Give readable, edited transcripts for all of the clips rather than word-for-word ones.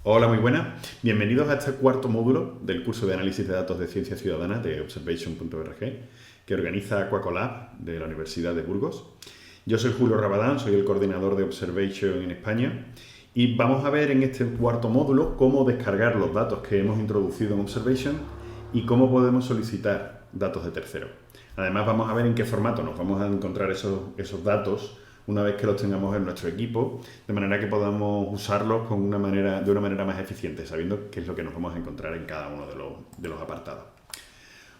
Hola, muy buenas. Bienvenidos a este cuarto módulo del curso de análisis de datos de ciencia ciudadana de observation.org que organiza Aquacolab de la Universidad de Burgos. Yo soy Julio Rabadán, soy el coordinador de Observation en España y vamos a ver en este cuarto módulo cómo descargar los datos que hemos introducido en Observation y cómo podemos solicitar datos de terceros. Además vamos a ver en qué formato nos vamos a encontrar esos datos una vez que los tengamos en nuestro equipo, de manera que podamos usarlos de una manera más eficiente, sabiendo qué es lo que nos vamos a encontrar en cada uno de los apartados.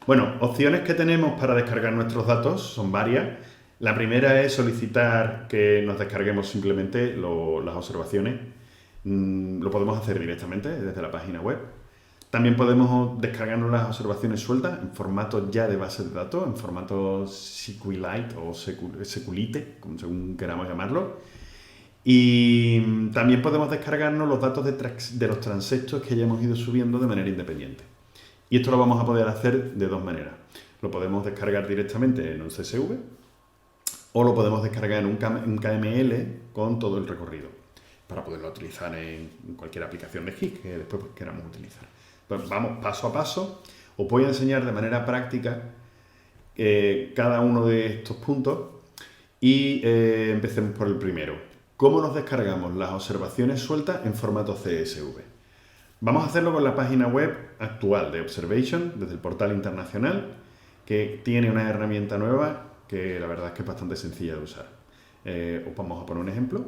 Bueno, opciones que tenemos para descargar nuestros datos son varias. La primera es solicitar que nos descarguemos simplemente las observaciones. Lo podemos hacer directamente desde la página web. También podemos descargarnos las observaciones sueltas en formato ya de base de datos, en formato SQLite o SQLite, según queramos llamarlo. Y también podemos descargarnos los datos de los transectos que hayamos ido subiendo de manera independiente. Y esto lo vamos a poder hacer de dos maneras. Lo podemos descargar directamente en un CSV o lo podemos descargar en un KML con todo el recorrido para poderlo utilizar en cualquier aplicación de GIS que después queramos utilizar. Pues vamos paso a paso. Os voy a enseñar de manera práctica cada uno de estos puntos y empecemos por el primero. ¿Cómo nos descargamos las observaciones sueltas en formato CSV? Vamos a hacerlo con la página web actual de Observation, desde el portal internacional, que tiene una herramienta nueva que la verdad es que es bastante sencilla de usar. Os vamos a poner un ejemplo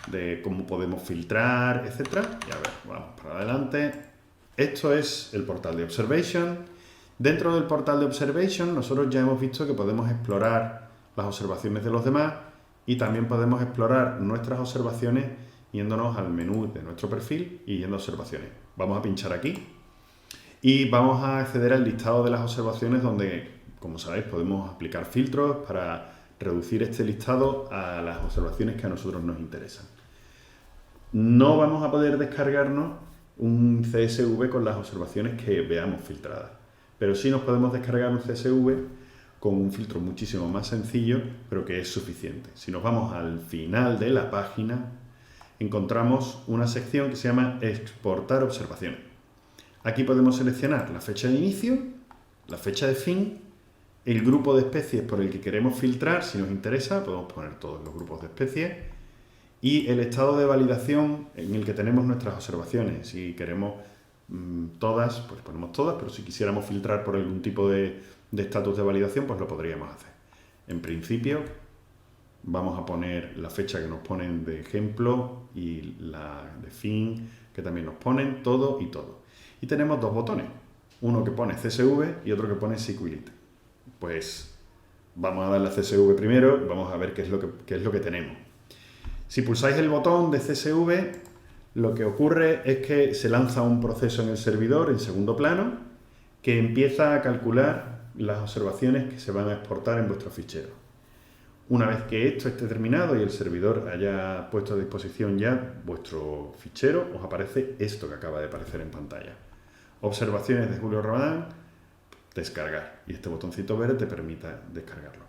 de cómo podemos filtrar, etcétera. Y a ver, vamos para adelante. Esto es el portal de Observation. Dentro del portal de Observation nosotros ya hemos visto que podemos explorar las observaciones de los demás y también podemos explorar nuestras observaciones yéndonos al menú de nuestro perfil y yendo a observaciones. Vamos a pinchar aquí y vamos a acceder al listado de las observaciones donde, como sabéis, podemos aplicar filtros para reducir este listado a las observaciones que a nosotros nos interesan. No vamos a poder descargarnos un CSV con las observaciones que veamos filtradas, pero sí nos podemos descargar un CSV con un filtro muchísimo más sencillo, pero que es suficiente. Si nos vamos al final de la página, encontramos una sección que se llama Exportar observaciones. Aquí podemos seleccionar la fecha de inicio, la fecha de fin, el grupo de especies por el que queremos filtrar, si nos interesa, podemos poner todos los grupos de especies, y el estado de validación en el que tenemos nuestras observaciones. Si queremos todas, pues ponemos todas, pero si quisiéramos filtrar por algún tipo de estatus de validación, pues lo podríamos hacer. En principio, vamos a poner la fecha que nos ponen de ejemplo y la de fin, que también nos ponen todo y todo. Y tenemos dos botones, uno que pone CSV y otro que pone SQLite. Pues vamos a darle a CSV primero, vamos a ver qué es lo que tenemos. Si pulsáis el botón de CSV, lo que ocurre es que se lanza un proceso en el servidor en segundo plano que empieza a calcular las observaciones que se van a exportar en vuestro fichero. Una vez que esto esté terminado y el servidor haya puesto a disposición ya vuestro fichero, os aparece esto que acaba de aparecer en pantalla. Observaciones de Julio Rabadán, descargar. Y este botoncito verde te permite descargarlo.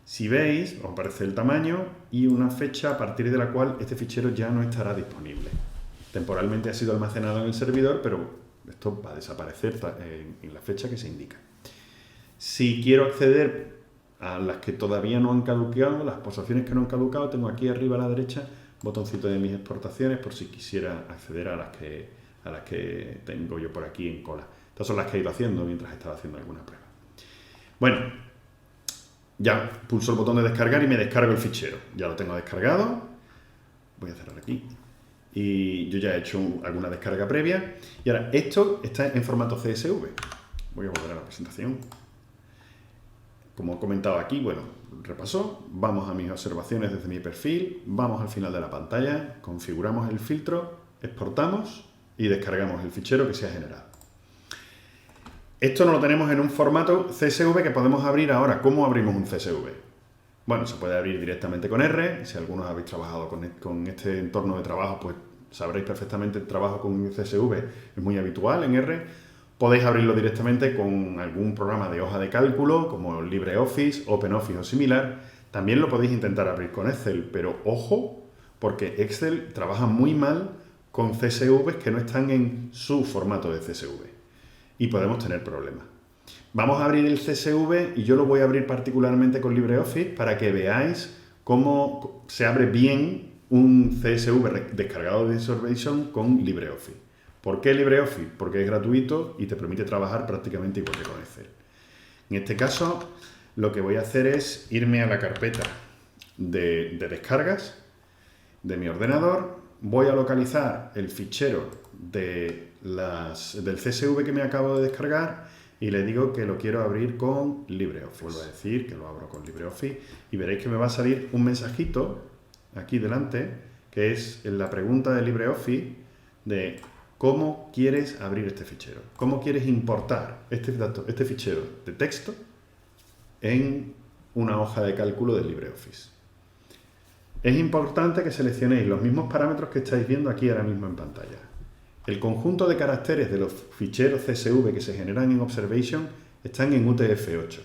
Si veis, os aparece el tamaño y una fecha a partir de la cual este fichero ya no estará disponible. Temporalmente ha sido almacenado en el servidor, pero esto va a desaparecer en la fecha que se indica. Si quiero acceder a las que todavía no han caducado, las observaciones que no han caducado, tengo aquí arriba a la derecha botoncito de mis exportaciones por si quisiera acceder a las que tengo yo por aquí en cola. Estas son las que he ido haciendo mientras estaba haciendo alguna prueba. Bueno, ya pulso el botón de descargar y me descargo el fichero. Ya lo tengo descargado. Voy a cerrar aquí. Y yo ya he hecho alguna descarga previa. Y ahora, esto está en formato CSV. Voy a volver a la presentación. Como he comentado aquí, bueno, repaso. Vamos a mis observaciones desde mi perfil. Vamos al final de la pantalla. Configuramos el filtro. Exportamos y descargamos el fichero que se ha generado. Esto no lo tenemos en un formato CSV que podemos abrir ahora. ¿Cómo abrimos un CSV? Bueno, se puede abrir directamente con R. Si algunos habéis trabajado con este entorno de trabajo, pues sabréis perfectamente el trabajo con un CSV. Es muy habitual en R. Podéis abrirlo directamente con algún programa de hoja de cálculo, como LibreOffice, OpenOffice o similar. También lo podéis intentar abrir con Excel, pero ojo, porque Excel trabaja muy mal con CSVs que no están en su formato de CSV y podemos tener problemas. Vamos a abrir el CSV y yo lo voy a abrir particularmente con LibreOffice para que veáis cómo se abre bien un CSV descargado de Observation con LibreOffice. ¿Por qué LibreOffice? Porque es gratuito y te permite trabajar prácticamente igual que con Excel. En este caso, lo que voy a hacer es irme a la carpeta de descargas de mi ordenador, voy a localizar el fichero del CSV que me acabo de descargar y le digo que lo quiero abrir con LibreOffice. Vuelvo a decir que lo abro con LibreOffice y veréis que me va a salir un mensajito aquí delante, que es en la pregunta de LibreOffice de cómo quieres abrir este fichero, cómo quieres importar este fichero de texto en una hoja de cálculo de LibreOffice. Es importante que seleccionéis los mismos parámetros que estáis viendo aquí ahora mismo en pantalla. El conjunto de caracteres de los ficheros CSV que se generan en Observation están en UTF-8.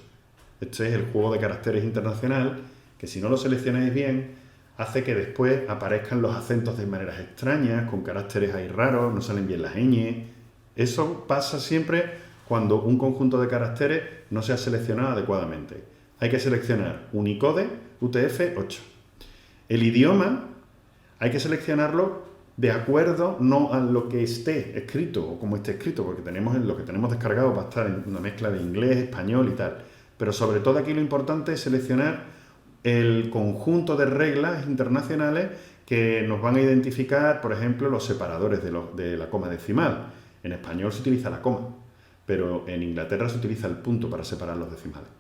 Este es el juego de caracteres internacional que, si no lo seleccionáis bien, hace que después aparezcan los acentos de maneras extrañas, con caracteres ahí raros, no salen bien las ñ. Eso pasa siempre cuando un conjunto de caracteres no se ha seleccionado adecuadamente. Hay que seleccionar Unicode UTF-8. El idioma hay que seleccionarlo de acuerdo no a lo que esté escrito o como esté escrito, porque lo que tenemos descargado va a estar en una mezcla de inglés, español y tal. Pero sobre todo aquí lo importante es seleccionar el conjunto de reglas internacionales que nos van a identificar, por ejemplo, los separadores de la coma decimal. En español se utiliza la coma, pero en Inglaterra se utiliza el punto para separar los decimales.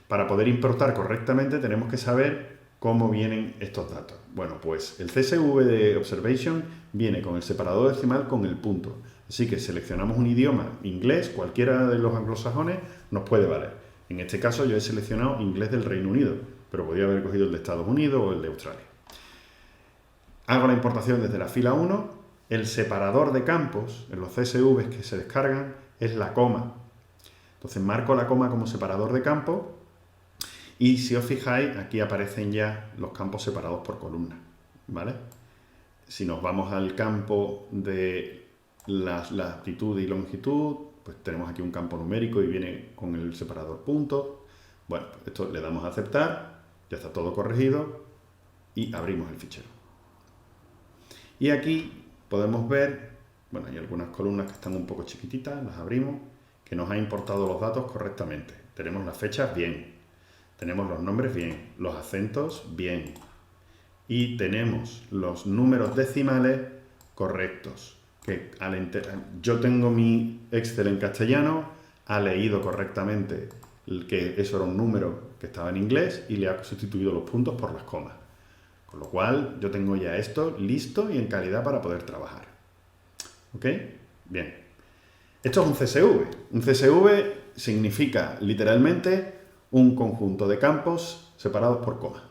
Para poder importar correctamente tenemos que saber cómo vienen estos datos. Bueno, pues el CSV de Observation viene con el separador decimal con el punto. Así que seleccionamos un idioma, inglés, cualquiera de los anglosajones nos puede valer. En este caso yo he seleccionado inglés del Reino Unido, pero podría haber cogido el de Estados Unidos o el de Australia. Hago la importación desde la fila 1. El separador de campos en los CSVs que se descargan es la coma. Entonces marco la coma como separador de campo. Y si os fijáis, aquí aparecen ya los campos separados por columna, ¿vale? Si nos vamos al campo de la latitud y longitud, pues tenemos aquí un campo numérico y viene con el separador punto. Bueno, esto le damos a aceptar, ya está todo corregido y abrimos el fichero. Y aquí podemos ver, bueno, hay algunas columnas que están un poco chiquititas, las abrimos, que nos ha importado los datos correctamente. Tenemos las fechas bien. Tenemos los nombres bien, los acentos bien y tenemos los números decimales correctos. Yo tengo mi Excel en castellano, ha leído correctamente que eso era un número que estaba en inglés y le ha sustituido los puntos por las comas. Con lo cual yo tengo ya esto listo y en calidad para poder trabajar. ¿Ok? Bien. Esto es un CSV. Un CSV significa literalmente un conjunto de campos separados por coma,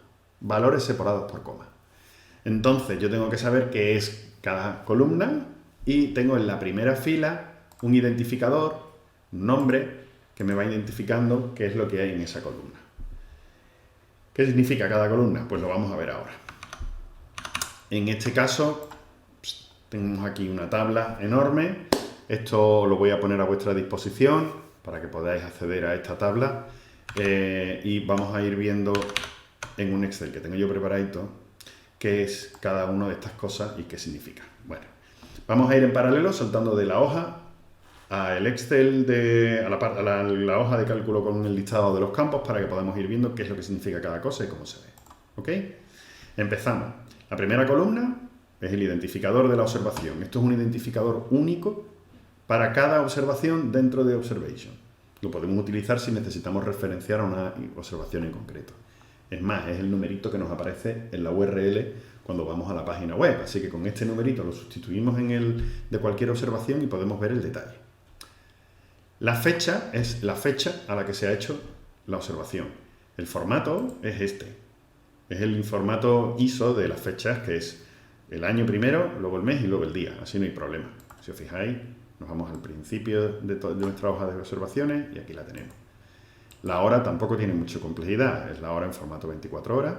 valores separados por coma. Entonces yo tengo que saber qué es cada columna y tengo en la primera fila un identificador, un nombre, que me va identificando qué es lo que hay en esa columna. ¿Qué significa cada columna? Pues lo vamos a ver ahora. En este caso, tenemos aquí una tabla enorme. Esto lo voy a poner a vuestra disposición para que podáis acceder a esta tabla. Y vamos a ir viendo en un Excel que tengo yo preparadito qué es cada una de estas cosas y qué significa. Bueno, vamos a ir en paralelo saltando de la hoja al Excel, a la hoja de cálculo con el listado de los campos para que podamos ir viendo qué es lo que significa cada cosa y cómo se ve. ¿Ok? Empezamos. La primera columna es el identificador de la observación. Esto es un identificador único para cada observación dentro de Observation. Lo podemos utilizar si necesitamos referenciar a una observación en concreto. Es más, es el numerito que nos aparece en la URL cuando vamos a la página web. Así que con este numerito lo sustituimos en el de cualquier observación y podemos ver el detalle. La fecha es la fecha a la que se ha hecho la observación. El formato es este. Es el formato ISO de las fechas, que es el año primero, luego el mes y luego el día. Así no hay problema. Si os fijáis, nos vamos al principio de nuestra hoja de observaciones y aquí la tenemos. La hora tampoco tiene mucha complejidad, es la hora en formato 24 horas.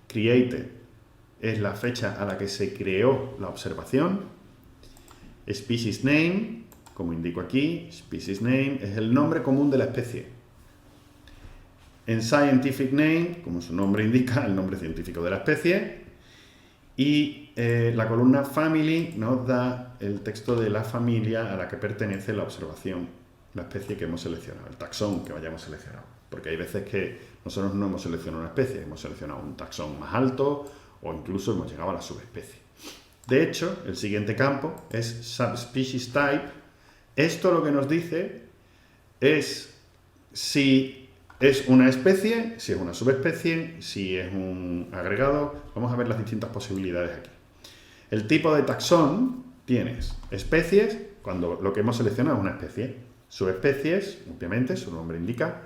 Created es la fecha a la que se creó la observación. Species name, como indico aquí, species name es el nombre común de la especie. En scientific name, como su nombre indica, el nombre científico de la especie. Y la columna family nos da el texto de la familia a la que pertenece la observación, la especie que hemos seleccionado, el taxón que hayamos seleccionado. Porque hay veces que nosotros no hemos seleccionado una especie, hemos seleccionado un taxón más alto o incluso hemos llegado a la subespecie. De hecho, el siguiente campo es subspecies type. Esto lo que nos dice es si es una especie, si es una subespecie, si es un agregado. Vamos a ver las distintas posibilidades aquí. El tipo de taxón tienes especies, cuando lo que hemos seleccionado es una especie. Subespecies, obviamente, su nombre indica.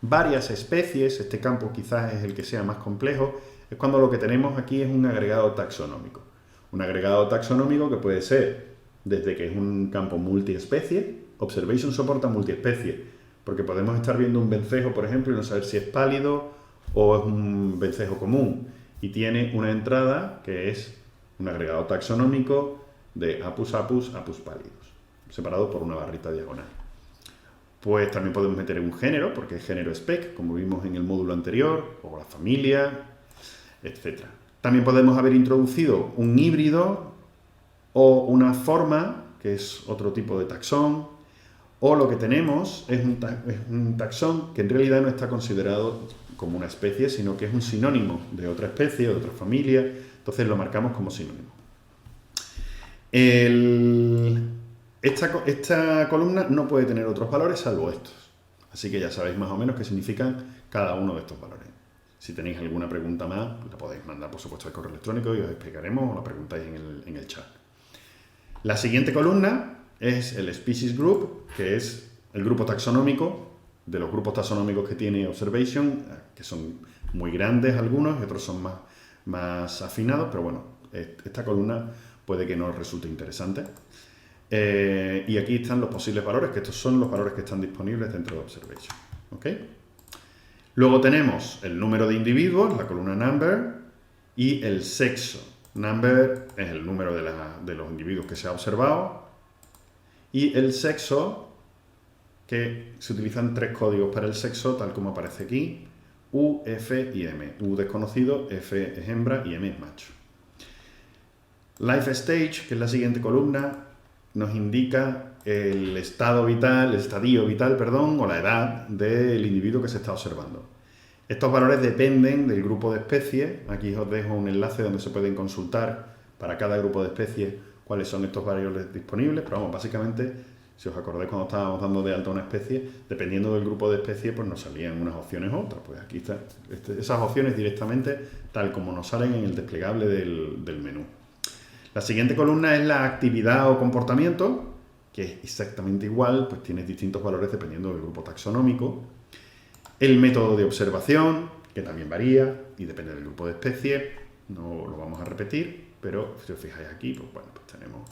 Varias especies, este campo quizás es el que sea más complejo, es cuando lo que tenemos aquí es un agregado taxonómico. Un agregado taxonómico que puede ser desde que es un campo multiespecie. Observation soporta multiespecie, porque podemos estar viendo un vencejo, por ejemplo, y no saber si es pálido o es un vencejo común. Y tiene una entrada que es un agregado taxonómico de Apus apus, Apus pallidus, separado por una barrita diagonal. Pues también podemos meter un género, porque es género spec, como vimos en el módulo anterior, o la familia, etc. También podemos haber introducido un híbrido o una forma, que es otro tipo de taxón, o lo que tenemos es un taxón que en realidad no está considerado como una especie, sino que es un sinónimo de otra especie o de otra familia, entonces lo marcamos como sinónimo. Esta columna no puede tener otros valores salvo estos, así que ya sabéis más o menos qué significan cada uno de estos valores. Si tenéis alguna pregunta más, la podéis mandar por supuesto al correo electrónico y os explicaremos o la preguntáis en el chat. La siguiente columna es el Species Group, que es el grupo taxonómico, de los grupos taxonómicos que tiene Observation, que son muy grandes algunos y otros son más afinados, pero bueno, esta columna puede que nos resulte interesante. Y aquí están los posibles valores, que estos son los valores que están disponibles dentro de Observation. ¿Okay? Luego tenemos el número de individuos, la columna number, y el sexo. Number es el número de los individuos que se ha observado, y el sexo, que se utilizan 3 códigos para el sexo, tal como aparece aquí: U, F y M. U desconocido, F es hembra y M es macho. Life stage, que es la siguiente columna, nos indica el estadio vital, o la edad del individuo que se está observando. Estos valores dependen del grupo de especies. Aquí os dejo un enlace donde se pueden consultar para cada grupo de especies cuáles son estos valores disponibles, pero vamos, básicamente, si os acordáis cuando estábamos dando de alta una especie, dependiendo del grupo de especies, pues nos salían unas opciones u otras. Pues aquí están esas opciones directamente tal como nos salen en el desplegable del menú. La siguiente columna es la actividad o comportamiento, que es exactamente igual, pues tiene distintos valores dependiendo del grupo taxonómico. El método de observación, que también varía y depende del grupo de especies, no lo vamos a repetir, pero si os fijáis aquí, pues bueno, pues tenemos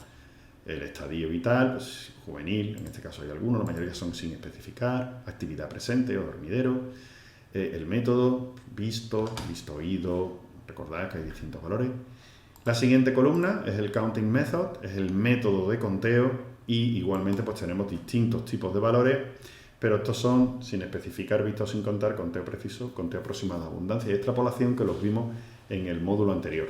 el estadio vital, pues, juvenil, en este caso hay algunos, la mayoría son sin especificar, actividad presente o dormidero, el método, visto oído, recordad que hay distintos valores. La siguiente columna es el counting method, es el método de conteo, y igualmente pues tenemos distintos tipos de valores, pero estos son sin especificar, visto o sin contar, conteo preciso, conteo aproximado, abundancia y extrapolación, que los vimos en el módulo anterior.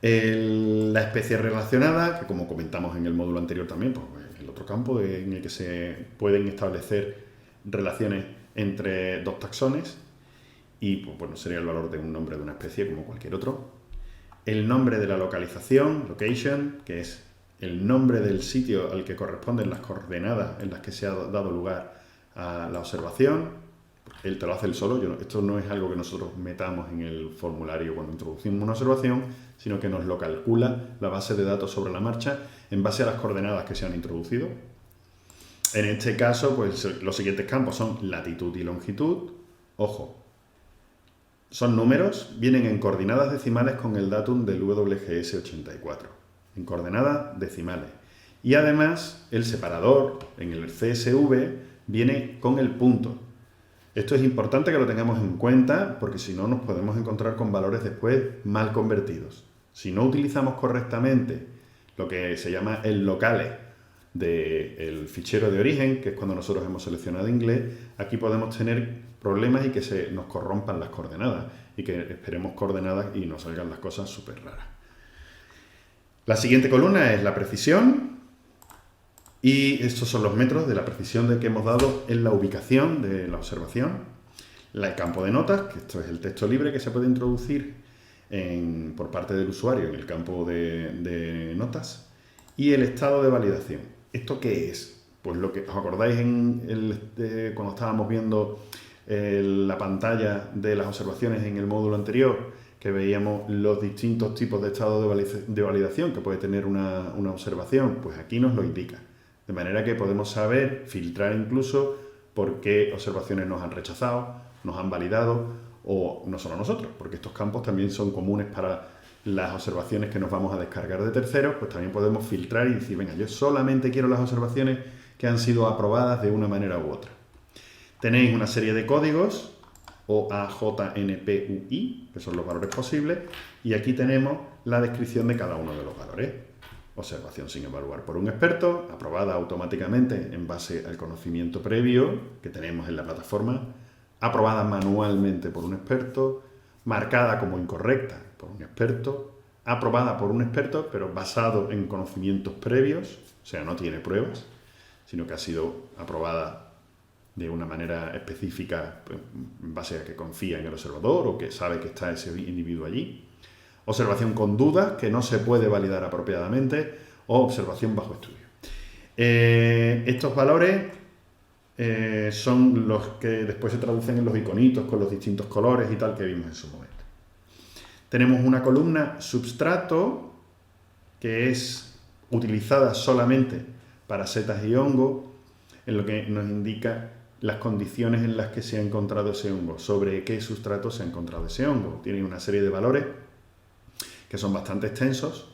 La especie relacionada, que como comentamos en el módulo anterior también, pues el otro campo en el que se pueden establecer relaciones entre dos taxones, y pues bueno, sería el valor de un nombre de una especie como cualquier otro. El nombre de la localización, location, que es el nombre del sitio al que corresponden las coordenadas en las que se ha dado lugar a la observación. Él te lo hace él solo, esto no es algo que nosotros metamos en el formulario cuando introducimos una observación, sino que nos lo calcula la base de datos sobre la marcha en base a las coordenadas que se han introducido. En este caso, pues los siguientes campos son latitud y longitud. Ojo, son números, vienen en coordenadas decimales con el datum del WGS 84, en coordenadas decimales. Y además, el separador en el CSV viene con el punto. Esto es importante que lo tengamos en cuenta porque si no nos podemos encontrar con valores después mal convertidos. Si no utilizamos correctamente lo que se llama el locale del fichero de origen, que es cuando nosotros hemos seleccionado inglés, aquí podemos tener problemas y que se nos corrompan las coordenadas y que esperemos coordenadas y nos salgan las cosas súper raras. La siguiente columna es la precisión y estos son los metros de la precisión de que hemos dado en la ubicación de la observación. El campo de notas, que esto es el texto libre que se puede introducir por parte del usuario en el campo de notas, y el estado de validación. ¿Esto qué es? Pues lo que os acordáis cuando estábamos viendo la pantalla de las observaciones en el módulo anterior, que veíamos los distintos tipos de estado de validación que puede tener una observación, pues aquí nos lo indica. De manera que podemos saber, filtrar incluso, por qué observaciones nos han rechazado, nos han validado, o no solo nosotros, porque estos campos también son comunes para las observaciones que nos vamos a descargar de terceros, pues también podemos filtrar y decir, venga, yo solamente quiero las observaciones que han sido aprobadas de una manera u otra. Tenéis una serie de códigos, OAJNPUI, que son los valores posibles, y aquí tenemos la descripción de cada uno de los valores. Observación sin evaluar por un experto, aprobada automáticamente en base al conocimiento previo que tenemos en la plataforma, aprobada manualmente por un experto, marcada como incorrecta por un experto, aprobada por un experto pero basado en conocimientos previos, o sea, no tiene pruebas, sino que ha sido aprobada de una manera específica en base a que confía en el observador o que sabe que está ese individuo allí. Observación con dudas, que no se puede validar apropiadamente, o observación bajo estudio. Estos valores son los que después se traducen en los iconitos con los distintos colores y tal que vimos en su momento. Tenemos una columna substrato, que es utilizada solamente para setas y hongos, en lo que nos indica las condiciones en las que se ha encontrado ese hongo, sobre qué sustrato se ha encontrado ese hongo. Tiene una serie de valores que son bastante extensos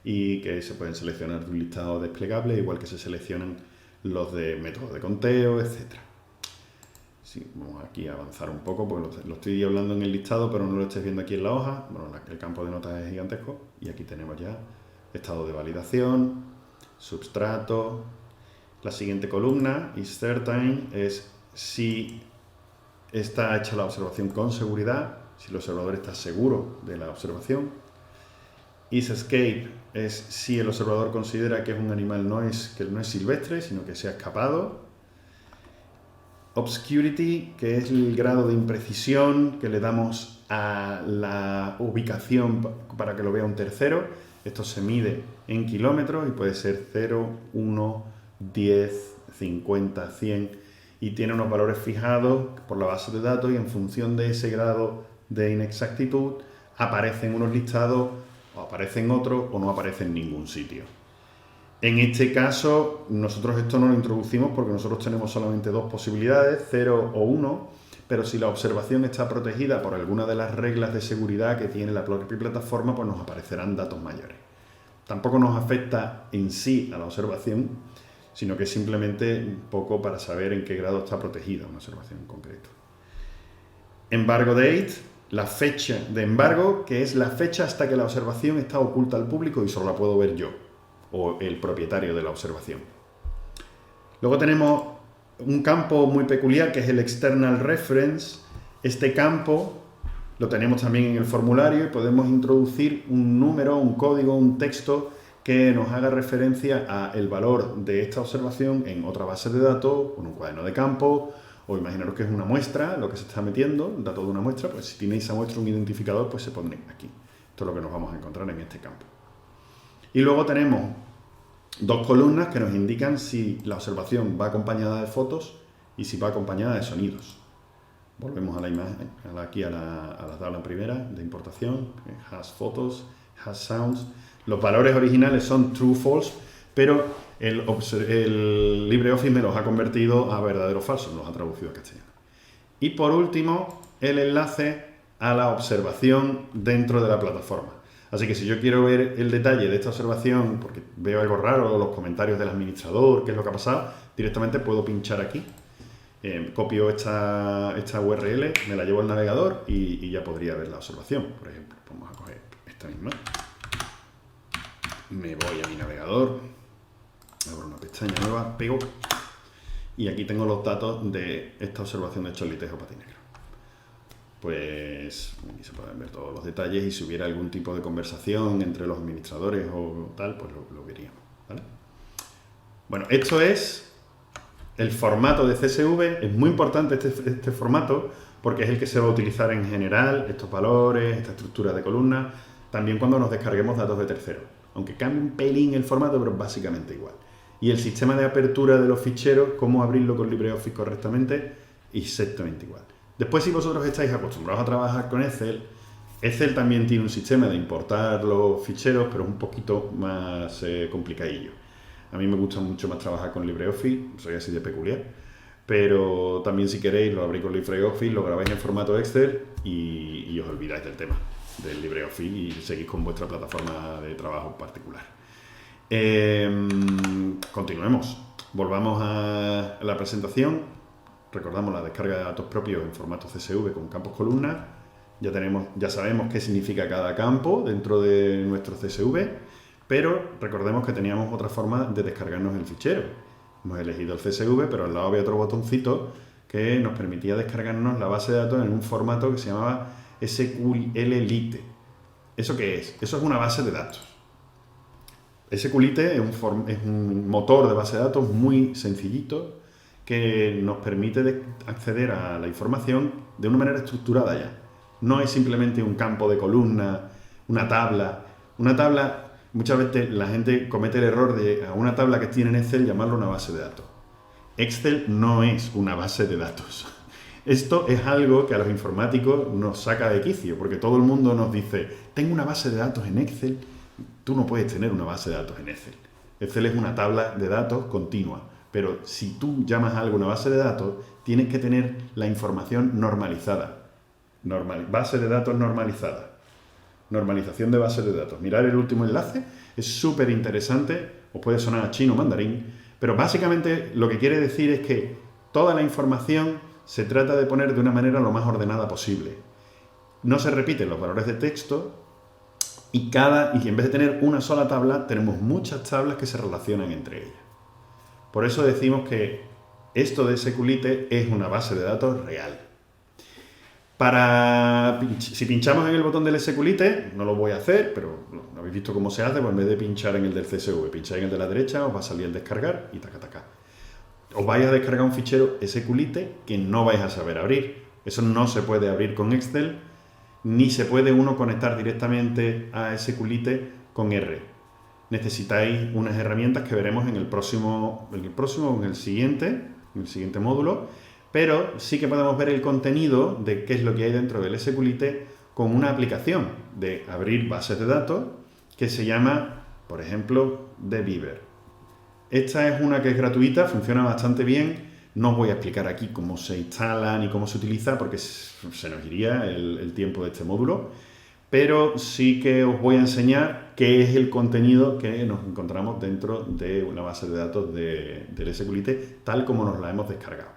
y que se pueden seleccionar de un listado desplegable, igual que se seleccionan los de métodos de conteo, etc. Sí, vamos aquí a avanzar un poco, porque lo estoy hablando en el listado, pero no lo estáis viendo aquí en la hoja. Bueno, el campo de notas es gigantesco y aquí tenemos ya estado de validación, substrato. La siguiente columna, is certain, es si está hecha la observación con seguridad, si el observador está seguro de la observación. Is escape es si el observador considera que es un animal que no es silvestre, sino que se ha escapado. Obscurity, que es el grado de imprecisión que le damos a la ubicación para que lo vea un tercero. Esto se mide en kilómetros y puede ser 0, 1, 10, 50, 100 y tiene unos valores fijados por la base de datos y en función de ese grado de inexactitud aparecen unos listados o aparecen otros o no aparecen en ningún sitio. En este caso nosotros esto no lo introducimos porque nosotros tenemos solamente dos posibilidades, 0 o 1, pero si la observación está protegida por alguna de las reglas de seguridad que tiene la propia plataforma, pues nos aparecerán datos mayores. Tampoco nos afecta en sí a la observación, sino que simplemente un poco para saber en qué grado está protegida una observación en concreto. Embargo date, la fecha de embargo, que es la fecha hasta que la observación está oculta al público y solo la puedo ver yo o el propietario de la observación. Luego tenemos un campo muy peculiar que es el external reference. Este campo lo tenemos también en el formulario y podemos introducir un número, un código, un texto que nos haga referencia al valor de esta observación en otra base de datos, con un cuaderno de campo, o imaginaros que es una muestra, lo que se está metiendo, el dato de una muestra, pues si tiene esa muestra un identificador, pues se pone aquí. Esto es lo que nos vamos a encontrar en este campo. Y luego tenemos dos columnas que nos indican si la observación va acompañada de fotos y si va acompañada de sonidos. Volvemos a la imagen, aquí a la tabla primera de importación, has fotos, has sounds. Los valores originales son true, false, pero el LibreOffice me los ha convertido a verdadero o falso, los ha traducido a castellano. Y por último, el enlace a la observación dentro de la plataforma. Así que si yo quiero ver el detalle de esta observación, porque veo algo raro, los comentarios del administrador, qué es lo que ha pasado, directamente puedo pinchar aquí Copio esta URL, me la llevo al navegador y ya podría ver la observación. Por ejemplo, vamos a coger esta misma. Me voy a mi navegador, abro una pestaña nueva, pego, y aquí tengo los datos de esta observación de cholitejo patinegro. Pues aquí se pueden ver todos los detalles y si hubiera algún tipo de conversación entre los administradores o tal, pues lo veríamos, ¿vale? Bueno, esto es el formato de CSV. Es muy importante este formato porque es el que se va a utilizar en general, estos valores, esta estructura de columnas, también cuando nos descarguemos datos de terceros. Aunque cambie un pelín el formato, pero básicamente igual. Y el sistema de apertura de los ficheros, cómo abrirlo con LibreOffice correctamente, exactamente igual. Después, si vosotros estáis acostumbrados a trabajar con Excel, Excel también tiene un sistema de importar los ficheros, pero es un poquito más complicadillo. A mí me gusta mucho más trabajar con LibreOffice, soy así de peculiar, pero también si queréis lo abréis con LibreOffice, lo grabáis en formato Excel y os olvidáis del tema del LibreOffice y seguís con vuestra plataforma de trabajo particular. Continuemos, volvamos a la presentación. Recordamos la descarga de datos propios en formato CSV con campos columnas. Ya sabemos qué significa cada campo dentro de nuestro CSV, pero recordemos que teníamos otra forma de descargarnos el fichero. Hemos elegido el CSV, pero al lado había otro botoncito que nos permitía descargarnos la base de datos en un formato que se llamaba SQLite. ¿Eso qué es? Eso es una base de datos. SQLite es un motor de base de datos muy sencillito que nos permite acceder a la información de una manera estructurada ya. No es simplemente un campo de columna, una tabla. Una tabla, muchas veces la gente comete el error de a una tabla que tiene en Excel llamarlo una base de datos. Excel no es una base de datos. Esto es algo que a los informáticos nos saca de quicio, porque todo el mundo nos dice, tengo una base de datos en Excel. Tú no puedes tener una base de datos en Excel. Excel es una tabla de datos continua. Pero si tú llamas a algo una base de datos, tienes que tener la información normalizada. Base de datos normalizada. Normalización de bases de datos. Mirad el último enlace, es súper interesante, os puede sonar a chino mandarín, pero básicamente lo que quiere decir es que toda la información se trata de poner de una manera lo más ordenada posible. No se repiten los valores de texto y en vez de tener una sola tabla, tenemos muchas tablas que se relacionan entre ellas. Por eso decimos que esto de SQLite es una base de datos real. Si pinchamos en el botón del SQLite, no lo voy a hacer, pero lo habéis visto cómo se hace, pues en vez de pinchar en el del CSV, pincháis en el de la derecha, os va a salir el descargar y taca. Os vais a descargar un fichero SQLite que no vais a saber abrir. Eso no se puede abrir con Excel, ni se puede uno conectar directamente a SQLite con R. Necesitáis unas herramientas que veremos en el próximo o en el siguiente módulo, pero sí que podemos ver el contenido de qué es lo que hay dentro del SQLite con una aplicación de abrir bases de datos que se llama, por ejemplo, TheBeaver. Esta es una que es gratuita, funciona bastante bien. No os voy a explicar aquí cómo se instala ni cómo se utiliza porque se nos iría el tiempo de este módulo. Pero sí que os voy a enseñar qué es el contenido que nos encontramos dentro de una base de datos del SQLite, tal como nos la hemos descargado.